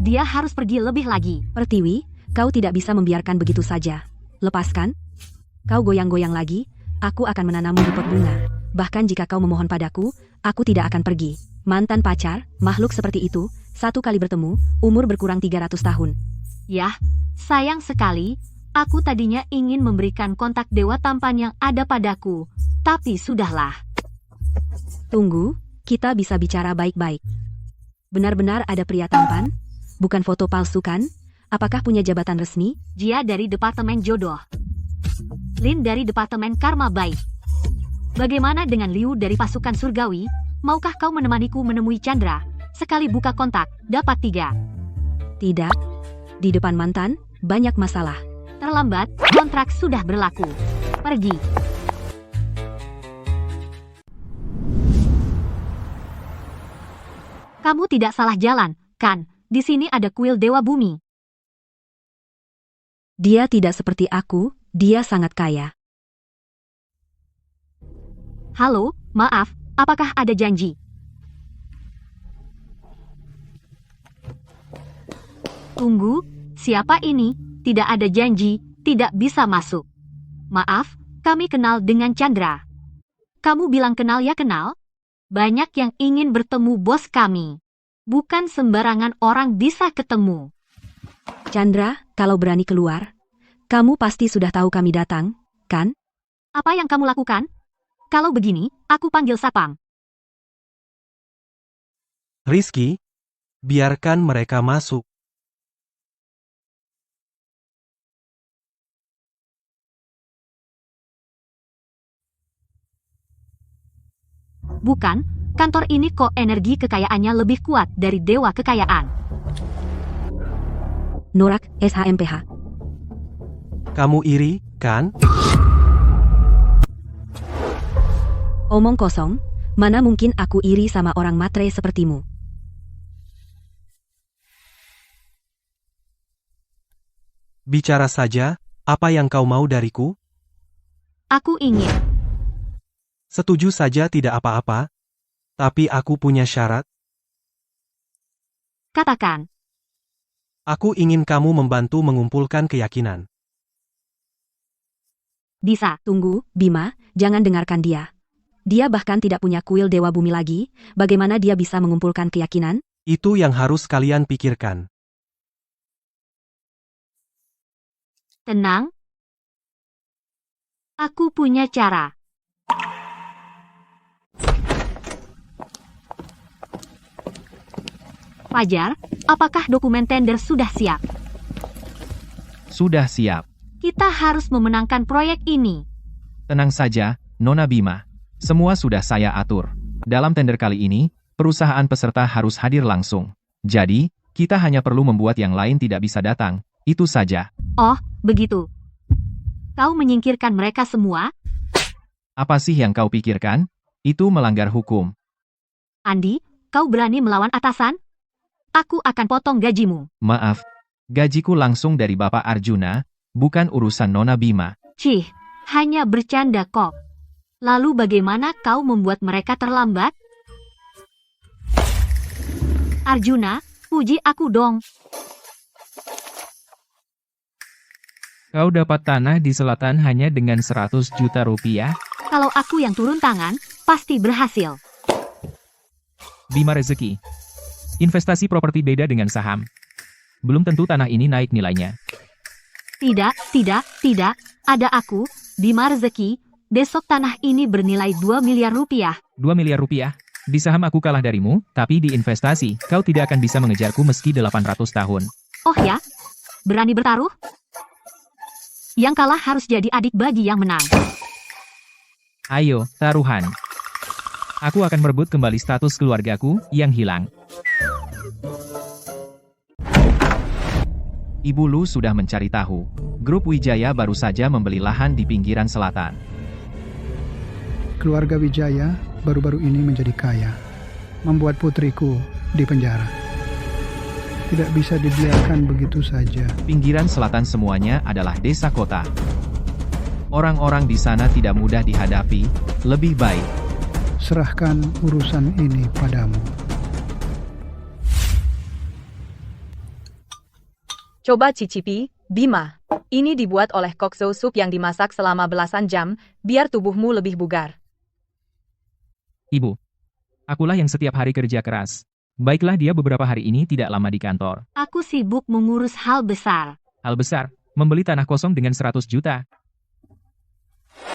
Dia harus pergi lebih lagi. Pertiwi, kau tidak bisa membiarkan begitu saja. Lepaskan. Kau goyang-goyang lagi, aku akan menanammu di pot bunga. Bahkan jika kau memohon padaku, aku tidak akan pergi. Mantan pacar, makhluk seperti itu, satu kali bertemu, umur berkurang 300 tahun. Yah, sayang sekali, aku tadinya ingin memberikan kontak dewa tampan yang ada padaku, tapi sudahlah. Tunggu, kita bisa bicara baik-baik. Benar-benar ada pria tampan? Bukan foto palsu kan? Apakah punya jabatan resmi? Jia dari Departemen Jodoh. Lin dari Departemen Karma Baik. Bagaimana dengan Liu dari pasukan surgawi? Maukah kau menemaniku menemui Chandra? Sekali buka kontak, dapat 3. Tidak. Di depan mantan, banyak masalah. Terlambat, kontrak sudah berlaku. Pergi. Kamu tidak salah jalan, kan? Di sini ada kuil Dewa Bumi. Dia tidak seperti aku, dia sangat kaya. Halo, maaf. Apakah ada janji? Tunggu, siapa ini? Tidak ada janji, tidak bisa masuk. Maaf, kami kenal dengan Chandra. Kamu bilang kenal ya kenal? Banyak yang ingin bertemu bos kami. Bukan sembarangan orang bisa ketemu. Chandra, kalau berani keluar, kamu pasti sudah tahu kami datang, kan? Apa yang kamu lakukan? Kalau begini, aku panggil satpam. Rizky, biarkan mereka masuk. Bukan, kantor ini kok energi kekayaannya lebih kuat dari dewa kekayaan. Norak, SHMPH. Kamu iri, kan? Omong kosong, mana mungkin aku iri sama orang matre sepertimu. Bicara saja, apa yang kau mau dariku? Aku ingin. Setuju saja tidak apa-apa. Tapi aku punya syarat. Katakan. Aku ingin kamu membantu mengumpulkan keyakinan. Bisa, tunggu, Bima, jangan dengarkan dia. Dia bahkan tidak punya kuil Dewa Bumi lagi, bagaimana dia bisa mengumpulkan keyakinan? Itu yang harus kalian pikirkan. Tenang. Aku punya cara. Fajar, apakah dokumen tender sudah siap? Sudah siap. Kita harus memenangkan proyek ini. Tenang saja, Nona Bima. Semua sudah saya atur. Dalam tender kali ini, perusahaan peserta harus hadir langsung. Jadi, kita hanya perlu membuat yang lain tidak bisa datang. Itu saja. Oh, begitu. Kau menyingkirkan mereka semua? Apa sih yang kau pikirkan? Itu melanggar hukum. Andi, kau berani melawan atasan? Aku akan potong gajimu. Maaf. Gajiku langsung dari Bapak Arjuna, bukan urusan Nona Bima. Cih, hanya bercanda kok. Lalu bagaimana kau membuat mereka terlambat? Arjuna, puji aku dong. Kau dapat tanah di selatan hanya dengan 100 juta rupiah? Kalau aku yang turun tangan, pasti berhasil. Bima Rezeki. Investasi properti beda dengan saham. Belum tentu tanah ini naik nilainya. Tidak. Ada aku, Bima Rezeki. Besok tanah ini bernilai 2 miliar rupiah. 2 miliar rupiah? Di saham aku kalah darimu, tapi di investasi, kau tidak akan bisa mengejarku meski 800 tahun. Oh ya? Berani bertaruh? Yang kalah harus jadi adik bagi yang menang. Ayo, taruhan. Aku akan merebut kembali status keluargaku yang hilang. Ibu Lu sudah mencari tahu. Grup Wijaya baru saja membeli lahan di pinggiran selatan. Keluarga Wijaya baru-baru ini menjadi kaya, membuat putriku di penjara. Tidak bisa dibiarkan begitu saja. Pinggiran selatan semuanya adalah desa kota. Orang-orang di sana tidak mudah dihadapi, lebih baik serahkan urusan ini padamu. Coba cicipi, Bima. Ini dibuat oleh kokso sup yang dimasak selama belasan jam, biar tubuhmu lebih bugar. Ibu, akulah yang setiap hari kerja keras. Baiklah dia beberapa hari ini tidak lama di kantor. Aku sibuk mengurus hal besar. Hal besar, membeli tanah kosong dengan 100 juta.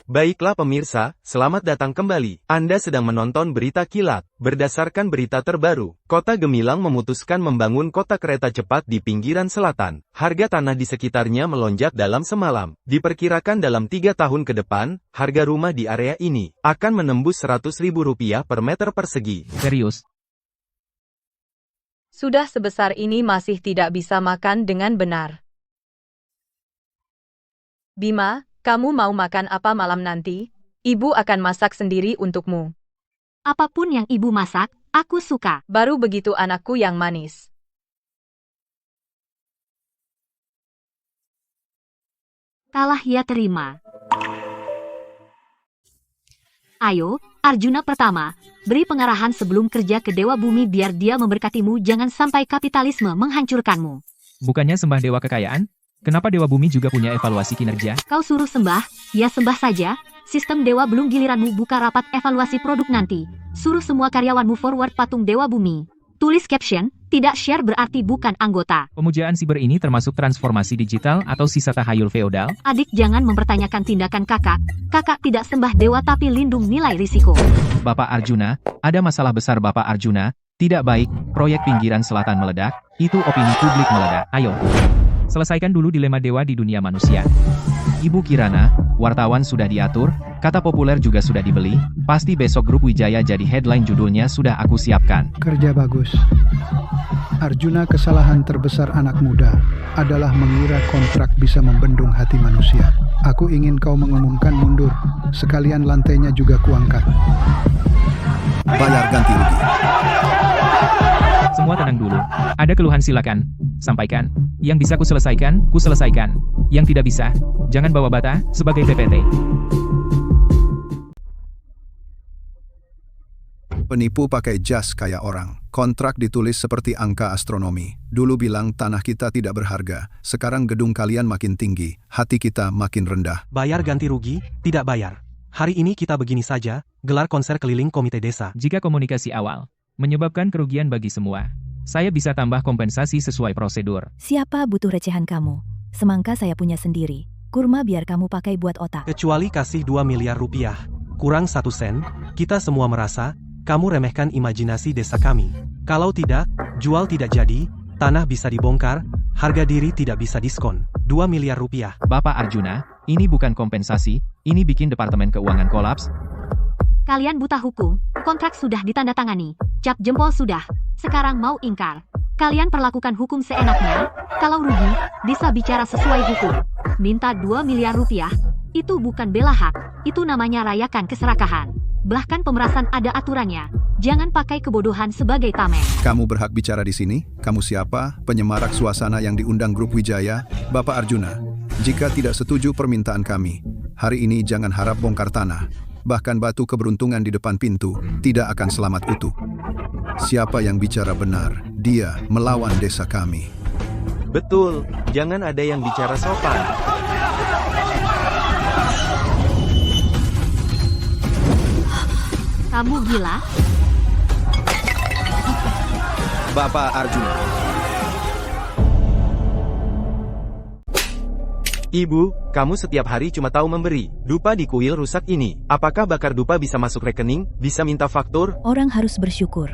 Baiklah pemirsa, selamat datang kembali. Anda sedang menonton berita kilat. Berdasarkan berita terbaru, Kota Gemilang memutuskan membangun kota kereta cepat di pinggiran selatan. Harga tanah di sekitarnya melonjak dalam semalam. Diperkirakan dalam 3 tahun ke depan, harga rumah di area ini akan menembus Rp100.000 per meter persegi. Serius? Sudah sebesar ini masih tidak bisa makan dengan benar. Bima, kamu mau makan apa malam nanti? Ibu akan masak sendiri untukmu. Apapun yang ibu masak, aku suka. Baru begitu anakku yang manis. Kalah ya terima. Ayo, Arjuna pertama, beri pengarahan sebelum kerja ke Dewa Bumi biar dia memberkatimu, jangan sampai kapitalisme menghancurkanmu. Bukannya sembah dewa kekayaan? Kenapa Dewa Bumi juga punya evaluasi kinerja? Kau suruh sembah, ya sembah saja. Sistem dewa belum giliranmu buka rapat evaluasi produk nanti. Suruh semua karyawanmu forward patung Dewa Bumi. Tulis caption, tidak share berarti bukan anggota. Pemujaan siber ini termasuk transformasi digital atau sisa tahayul feodal? Adik jangan mempertanyakan tindakan kakak. Kakak tidak sembah dewa tapi lindung nilai risiko. Bapak Arjuna, ada masalah besar Bapak Arjuna. Tidak baik, proyek pinggiran selatan meledak. Itu opini publik meledak. Ayo. Selesaikan dulu dilema dewa di dunia manusia. Ibu Kirana, wartawan sudah diatur, kata populer juga sudah dibeli, pasti besok grup Wijaya jadi headline judulnya sudah aku siapkan. Kerja bagus. Arjuna, kesalahan terbesar anak muda adalah mengira kontrak bisa membendung hati manusia. Aku ingin kau mengumumkan mundur, sekalian lantainya juga kuangkat. Bayar ganti rugi. Semua tenang dulu. Ada keluhan silakan. Sampaikan. Yang bisa ku selesaikan. Yang tidak bisa, jangan bawa bata, sebagai PPT. Penipu pakai jas kayak orang. Kontrak ditulis seperti angka astronomi. Dulu bilang tanah kita tidak berharga. Sekarang gedung kalian makin tinggi. Hati kita makin rendah. Bayar ganti rugi, tidak bayar. Hari ini kita begini saja, gelar konser keliling komite desa. Jika komunikasi awal menyebabkan kerugian bagi semua, saya bisa tambah kompensasi sesuai prosedur. Siapa butuh recehan kamu? Semangka saya punya sendiri. Kurma biar kamu pakai buat otak. Kecuali kasih 2 miliar rupiah, kurang 1 sen, kita semua merasa, kamu remehkan imajinasi desa kami. Kalau tidak, jual tidak jadi, tanah bisa dibongkar, harga diri tidak bisa diskon. 2 miliar rupiah. Bapak Arjuna, ini bukan kompensasi, ini bikin Departemen Keuangan kolaps. Kalian buta hukum, kontrak sudah ditandatangani, cap jempol sudah, sekarang mau ingkar. Kalian perlakukan hukum seenaknya, kalau rugi, bisa bicara sesuai hukum. Minta 2 miliar rupiah, itu bukan bela hak, itu namanya rayakan keserakahan. Bahkan pemerasan ada aturannya, jangan pakai kebodohan sebagai tameng. Kamu berhak bicara di sini? Kamu siapa? Penyemarak suasana yang diundang Grup Wijaya? Bapak Arjuna, jika tidak setuju permintaan kami, hari ini jangan harap bongkar tanah. Bahkan batu keberuntungan di depan pintu tidak akan selamat utuh. Siapa yang bicara benar, dia melawan desa kami. Betul, jangan ada yang bicara sopan. Kamu gila? Bapak Arjuna. Ibu, kamu setiap hari cuma tahu memberi. Dupa di kuil rusak ini. Apakah bakar dupa bisa masuk rekening? Bisa minta faktur? Orang harus bersyukur.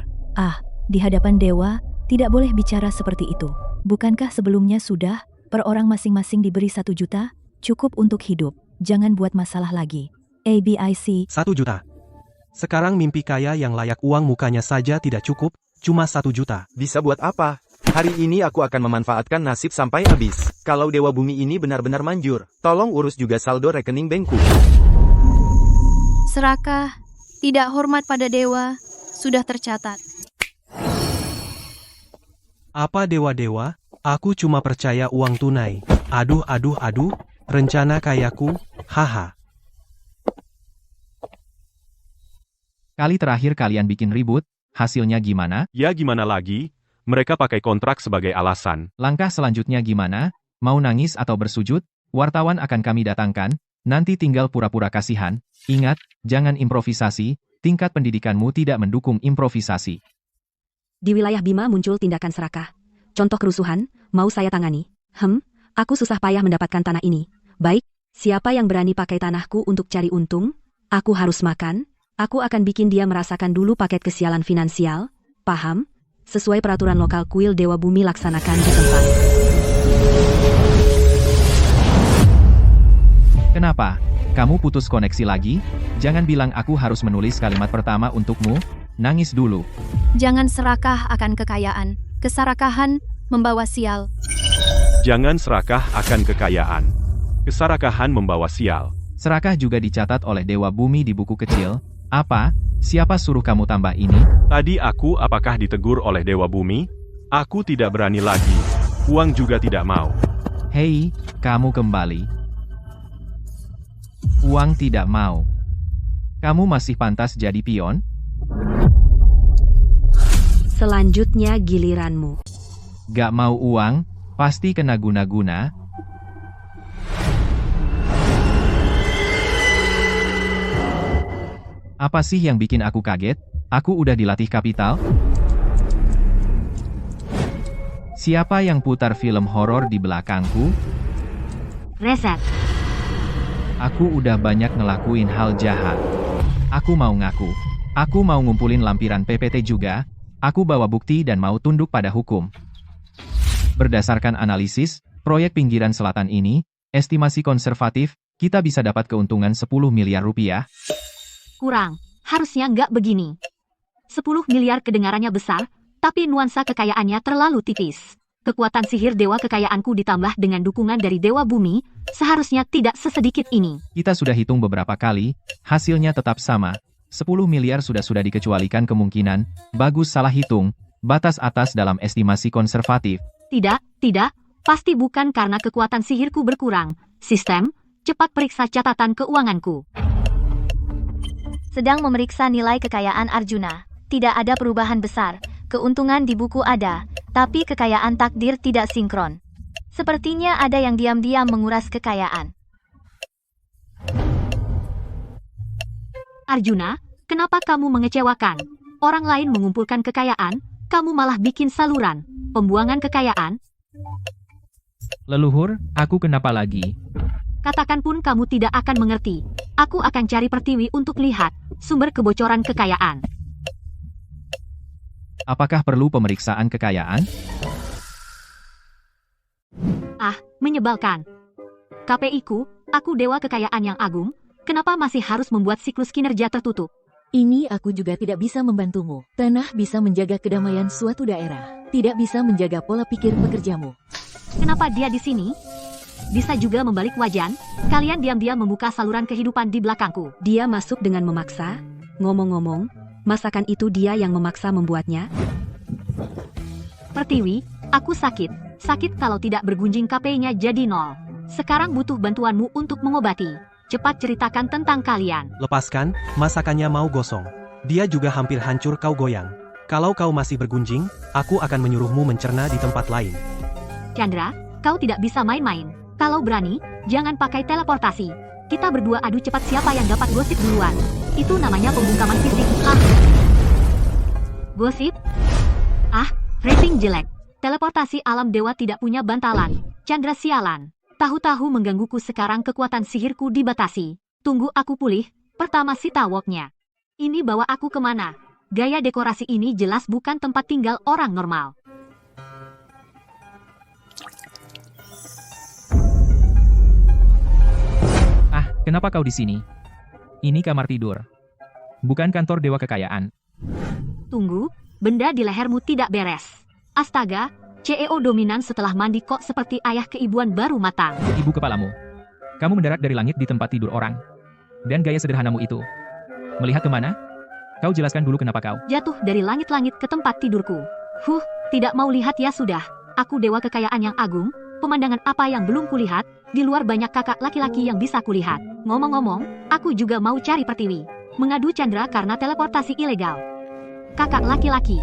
Di hadapan dewa, tidak boleh bicara seperti itu. Bukankah sebelumnya sudah, per orang masing-masing diberi 1 juta? Cukup untuk hidup. Jangan buat masalah lagi. ABIC. 1 juta. Sekarang mimpi kaya yang layak uang mukanya saja tidak cukup, cuma 1 juta. Bisa buat apa? Hari ini aku akan memanfaatkan nasib sampai habis. Kalau Dewa Bumi ini benar-benar manjur, tolong urus juga saldo rekening bankku. Serakah, tidak hormat pada dewa, sudah tercatat. Apa dewa-dewa? Aku cuma percaya uang tunai. Aduh, rencana kayaku, haha. Kali terakhir kalian bikin ribut, hasilnya gimana? Ya gimana lagi? Mereka pakai kontrak sebagai alasan. Langkah selanjutnya gimana? Mau nangis atau bersujud? Wartawan akan kami datangkan, nanti tinggal pura-pura kasihan. Ingat, jangan improvisasi, tingkat pendidikanmu tidak mendukung improvisasi. Di wilayah Bima muncul tindakan serakah. Contoh kerusuhan, mau saya tangani. Aku susah payah mendapatkan tanah ini. Baik, siapa yang berani pakai tanahku untuk cari untung? Aku harus makan. Aku akan bikin dia merasakan dulu paket kesialan finansial. Paham? Sesuai peraturan lokal kuil Dewa Bumi laksanakan di tempat. Kenapa? Kamu putus koneksi lagi? Jangan bilang aku harus menulis kalimat pertama untukmu. Nangis dulu. Jangan serakah akan kekayaan. Keserakahan membawa sial. Jangan serakah akan kekayaan. Keserakahan membawa sial. Serakah juga dicatat oleh Dewa Bumi di buku kecil. Apa? Siapa suruh kamu tambah ini? Tadi aku apakah ditegur oleh Dewa Bumi? Aku tidak berani lagi. Uang juga tidak mau. Hei, kamu kembali. Uang tidak mau. Kamu masih pantas jadi pion? Selanjutnya giliranmu. Gak mau uang, pasti kena guna-guna. Apa sih yang bikin aku kaget? Aku udah dilatih kapital? Siapa yang putar film horor di belakangku? Reset. Aku udah banyak ngelakuin hal jahat. Aku mau ngaku. Aku mau ngumpulin lampiran PPT juga. Aku bawa bukti dan mau tunduk pada hukum. Berdasarkan analisis, proyek pinggiran selatan ini, estimasi konservatif, kita bisa dapat keuntungan 10 miliar rupiah. Kurang, harusnya nggak begini. 10 miliar kedengarannya besar, tapi nuansa kekayaannya terlalu tipis. Kekuatan sihir dewa kekayaanku ditambah dengan dukungan dari Dewa Bumi, seharusnya tidak sesedikit ini. Kita sudah hitung beberapa kali, hasilnya tetap sama. 10 miliar sudah dikecualikan kemungkinan, bagus salah hitung, batas atas dalam estimasi konservatif. Tidak, pasti bukan karena kekuatan sihirku berkurang. Sistem, cepat periksa catatan keuanganku. Sedang memeriksa nilai kekayaan Arjuna. Tidak ada perubahan besar. Keuntungan di buku ada, tapi kekayaan takdir tidak sinkron. Sepertinya ada yang diam-diam menguras kekayaan. Arjuna, kenapa kamu mengecewakan? Orang lain mengumpulkan kekayaan, kamu malah bikin saluran. Pembuangan kekayaan? Leluhur, aku kenapa lagi? Katakan pun kamu tidak akan mengerti. Aku akan cari Pertiwi untuk lihat sumber kebocoran kekayaan. Apakah perlu pemeriksaan kekayaan? Ah, menyebalkan. KPI-ku, aku dewa kekayaan yang agung, kenapa masih harus membuat siklus kinerja tertutup? Ini aku juga tidak bisa membantumu. Tanah bisa menjaga kedamaian suatu daerah, tidak bisa menjaga pola pikir pekerjamu. Kenapa dia di sini? Bisa juga membalik wajan, kalian diam-diam membuka saluran kehidupan di belakangku. Dia masuk dengan memaksa. Ngomong-ngomong, masakan itu dia yang memaksa membuatnya? Pertiwi, aku sakit. Sakit kalau tidak bergunjing KPI-nya jadi 0. Sekarang butuh bantuanmu untuk mengobati. Cepat ceritakan tentang kalian. Lepaskan, masakannya mau gosong. Dia juga hampir hancur kau goyang. Kalau kau masih bergunjing, aku akan menyuruhmu mencerna di tempat lain. Chandra, kau tidak bisa main-main. Kalau berani, jangan pakai teleportasi. Kita berdua adu cepat siapa yang dapat gosip duluan. Itu namanya pembungkaman fisik. Ah. Gosip? Ah, rating jelek. Teleportasi alam dewa tidak punya bantalan. Chandra sialan. Tahu-tahu menggangguku sekarang kekuatan sihirku dibatasi. Tunggu aku pulih, pertama sita walk-nya. Ini bawa aku kemana? Gaya dekorasi ini jelas bukan tempat tinggal orang normal. Ah, kenapa kau di sini? Ini kamar tidur. Bukan kantor dewa kekayaan. Tunggu, benda di lehermu tidak beres. Astaga, CEO dominan setelah mandi kok seperti ayah keibuan baru matang. Ibu kepalamu. Kamu mendarat dari langit di tempat tidur orang. Dan gaya sederhanamu itu. Melihat kemana? Kau jelaskan dulu kenapa kau. Jatuh dari langit-langit ke tempat tidurku. Tidak mau lihat ya sudah. Aku dewa kekayaan yang agung. Pemandangan apa yang belum kulihat? Di luar banyak kakak laki-laki yang bisa kulihat. Ngomong-ngomong, aku juga mau cari Pertiwi. Mengadu Chandra karena teleportasi ilegal. Kakak laki-laki.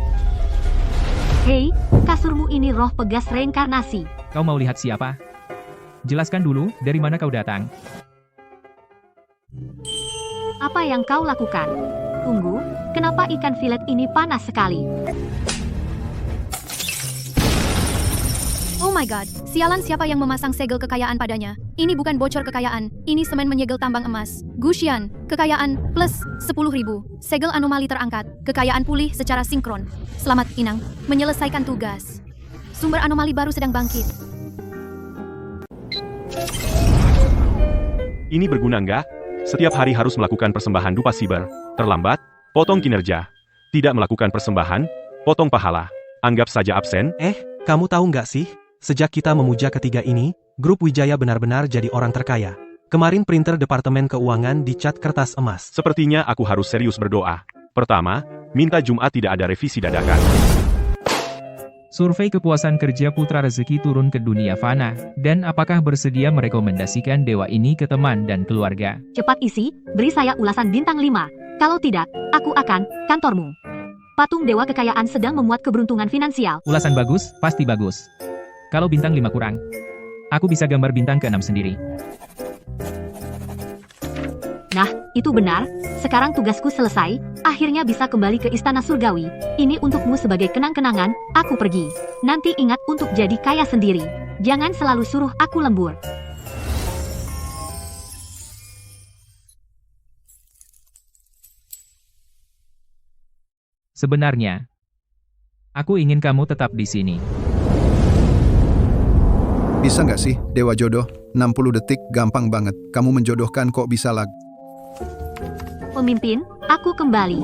Hei, kasurmu ini roh pegas reinkarnasi. Kau mau lihat siapa? Jelaskan dulu, dari mana kau datang? Apa yang kau lakukan? Tunggu, kenapa ikan filet ini panas sekali? Oh my god, sialan siapa yang memasang segel kekayaan padanya? Ini bukan bocor kekayaan, ini semen menyegel tambang emas. Gusian, kekayaan plus 10.000. Segel anomali terangkat, kekayaan pulih secara sinkron. Selamat Inang, menyelesaikan tugas. Sumber anomali baru sedang bangkit. Ini berguna nggak? Setiap hari harus melakukan persembahan dupa siber. Terlambat, potong kinerja. Tidak melakukan persembahan, potong pahala. Anggap saja absen. Kamu tahu nggak sih? Sejak kita memuja ketiga ini, Grup Wijaya benar-benar jadi orang terkaya. Kemarin printer Departemen Keuangan dicat kertas emas. Sepertinya aku harus serius berdoa. Pertama, minta Jumat tidak ada revisi dadakan. Survei kepuasan kerja Putra Rezeki turun ke dunia fana. Dan apakah bersedia merekomendasikan dewa ini ke teman dan keluarga? Cepat isi, beri saya ulasan bintang 5. Kalau tidak, aku akan kantormu. Patung dewa kekayaan sedang memuat keberuntungan finansial. Ulasan bagus, pasti bagus. Kalau bintang 5 kurang, aku bisa gambar bintang ke-6 sendiri. Nah, itu benar. Sekarang tugasku selesai. Akhirnya bisa kembali ke Istana Surgawi. Ini untukmu sebagai kenang-kenangan. Aku pergi. Nanti ingat untuk jadi kaya sendiri. Jangan selalu suruh aku lembur. Sebenarnya, aku ingin kamu tetap di sini. Bisa nggak sih, Dewa Jodoh? 60 detik, gampang banget. Kamu menjodohkan kok bisa lag. Pemimpin, aku kembali.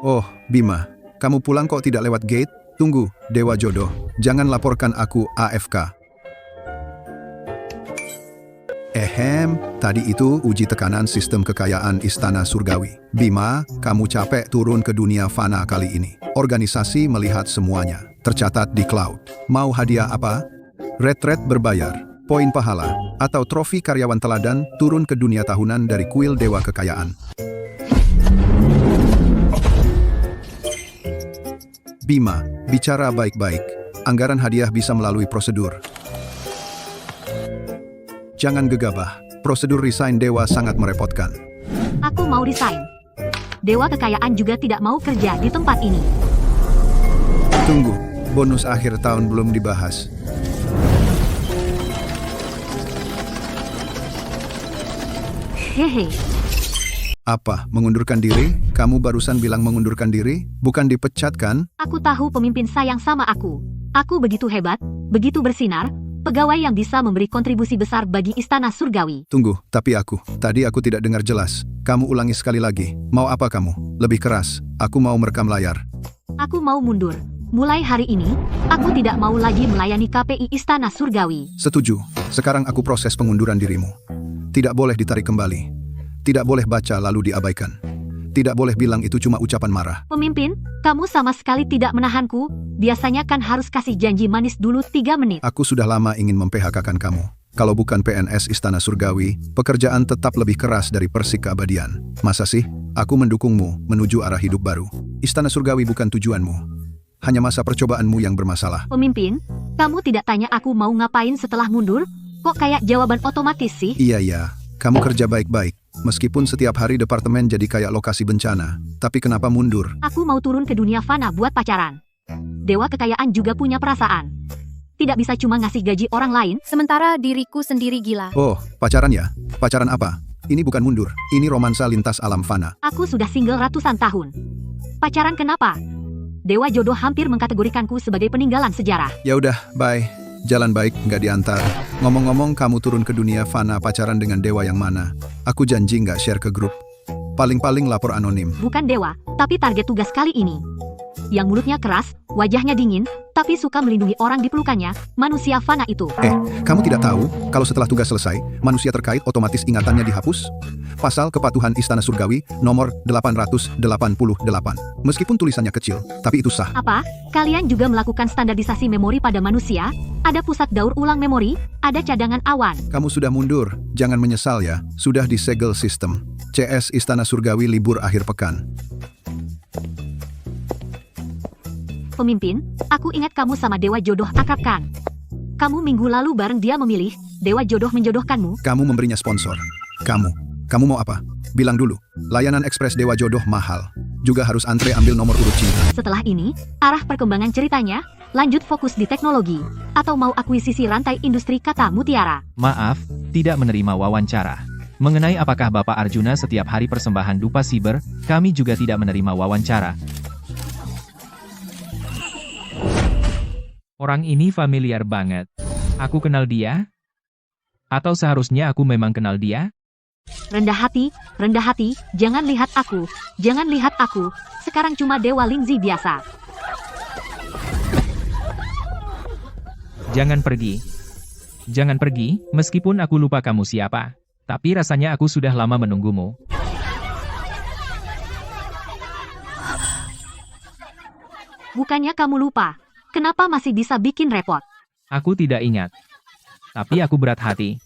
Oh, Bima. Kamu pulang kok tidak lewat gate? Tunggu, Dewa Jodoh. Jangan laporkan aku AFK. Tadi itu uji tekanan sistem kekayaan Istana Surgawi. Bima, kamu capek turun ke dunia fana kali ini. Organisasi melihat semuanya. tercatat di cloud. Mau hadiah apa? Retret berbayar, poin pahala, atau trofi karyawan teladan turun ke dunia tahunan dari kuil Dewa Kekayaan. Bima, bicara baik-baik. Anggaran hadiah bisa melalui prosedur. Jangan gegabah. Prosedur resign Dewa sangat merepotkan. Aku mau resign. Dewa Kekayaan juga tidak mau kerja di tempat ini. Tunggu, bonus akhir tahun belum dibahas. Hehe. Apa, mengundurkan diri? Kamu barusan bilang mengundurkan diri, bukan dipecat kan? Aku tahu pemimpin sayang sama aku. Aku begitu hebat, begitu bersinar, pegawai yang bisa memberi kontribusi besar bagi Istana Surgawi. Tunggu, tapi tadi aku tidak dengar jelas. Kamu ulangi sekali lagi. Mau apa kamu? Lebih keras. Aku mau merekam layar. Aku mau mundur. Mulai hari ini, aku tidak mau lagi melayani KPI Istana Surgawi. Setuju. Sekarang aku proses pengunduran dirimu. Tidak boleh ditarik kembali. Tidak boleh baca lalu diabaikan. Tidak boleh bilang itu cuma ucapan marah. Pemimpin, kamu sama sekali tidak menahanku. Biasanya kan harus kasih janji manis dulu 3 menit. Aku sudah lama ingin memphk-kan kamu. Kalau bukan PNS Istana Surgawi, pekerjaan tetap lebih keras dari Persik Keabadian. Masa sih? Aku mendukungmu menuju arah hidup baru. Istana Surgawi bukan tujuanmu. Hanya masa percobaanmu yang bermasalah. Pemimpin, kamu tidak tanya aku mau ngapain setelah mundur? Kok kayak jawaban otomatis sih? Iya. Kamu kerja baik-baik. Meskipun setiap hari departemen jadi kayak lokasi bencana. Tapi kenapa mundur? Aku mau turun ke dunia fana buat pacaran. Dewa Kekayaan juga punya perasaan. Tidak bisa cuma ngasih gaji orang lain. Sementara diriku sendiri gila. Oh, pacaran ya? Pacaran apa? Ini bukan mundur. Ini romansa lintas alam fana. Aku sudah single ratusan tahun. Pacaran kenapa? Dewa Jodoh hampir mengkategorikanku sebagai peninggalan sejarah. Ya udah, bye. Jalan baik, nggak diantar. Ngomong-ngomong, kamu turun ke dunia fana pacaran dengan dewa yang mana? Aku janji nggak share ke grup. Paling-paling lapor anonim. Bukan dewa, tapi target tugas kali ini. Yang mulutnya keras, wajahnya dingin, tapi suka melindungi orang di pelukannya, manusia fana itu. Kamu tidak tahu, kalau setelah tugas selesai, manusia terkait otomatis ingatannya dihapus? Pasal Kepatuhan Istana Surgawi, nomor 888. Meskipun tulisannya kecil, tapi itu sah. Apa? Kalian juga melakukan standarisasi memori pada manusia? Ada pusat daur ulang memori? Ada cadangan awan? Kamu sudah mundur, jangan menyesal ya. Sudah disegel sistem. CS Istana Surgawi libur akhir pekan. Pemimpin, aku ingat kamu sama Dewa Jodoh akrab kan? Kamu minggu lalu bareng dia memilih, Dewa Jodoh menjodohkanmu. Kamu memberinya sponsor. Kamu mau apa? Bilang dulu. Layanan ekspres Dewa Jodoh mahal. Juga harus antre ambil nomor urut cinta. Setelah ini, arah perkembangan ceritanya, lanjut fokus di teknologi. Atau mau akuisisi rantai industri kata mutiara. Maaf, tidak menerima wawancara. Mengenai apakah Bapak Arjuna setiap hari persembahan dupa siber, kami juga tidak menerima wawancara. Orang ini familiar banget. Aku kenal dia? Atau seharusnya aku memang kenal dia? Rendah hati, jangan lihat aku. Sekarang cuma Dewa Lingzi biasa. Jangan pergi, meskipun aku lupa kamu siapa. Tapi rasanya aku sudah lama menunggumu. Bukannya kamu lupa. Kenapa masih bisa bikin repot? Aku tidak ingat. Tapi aku berat hati.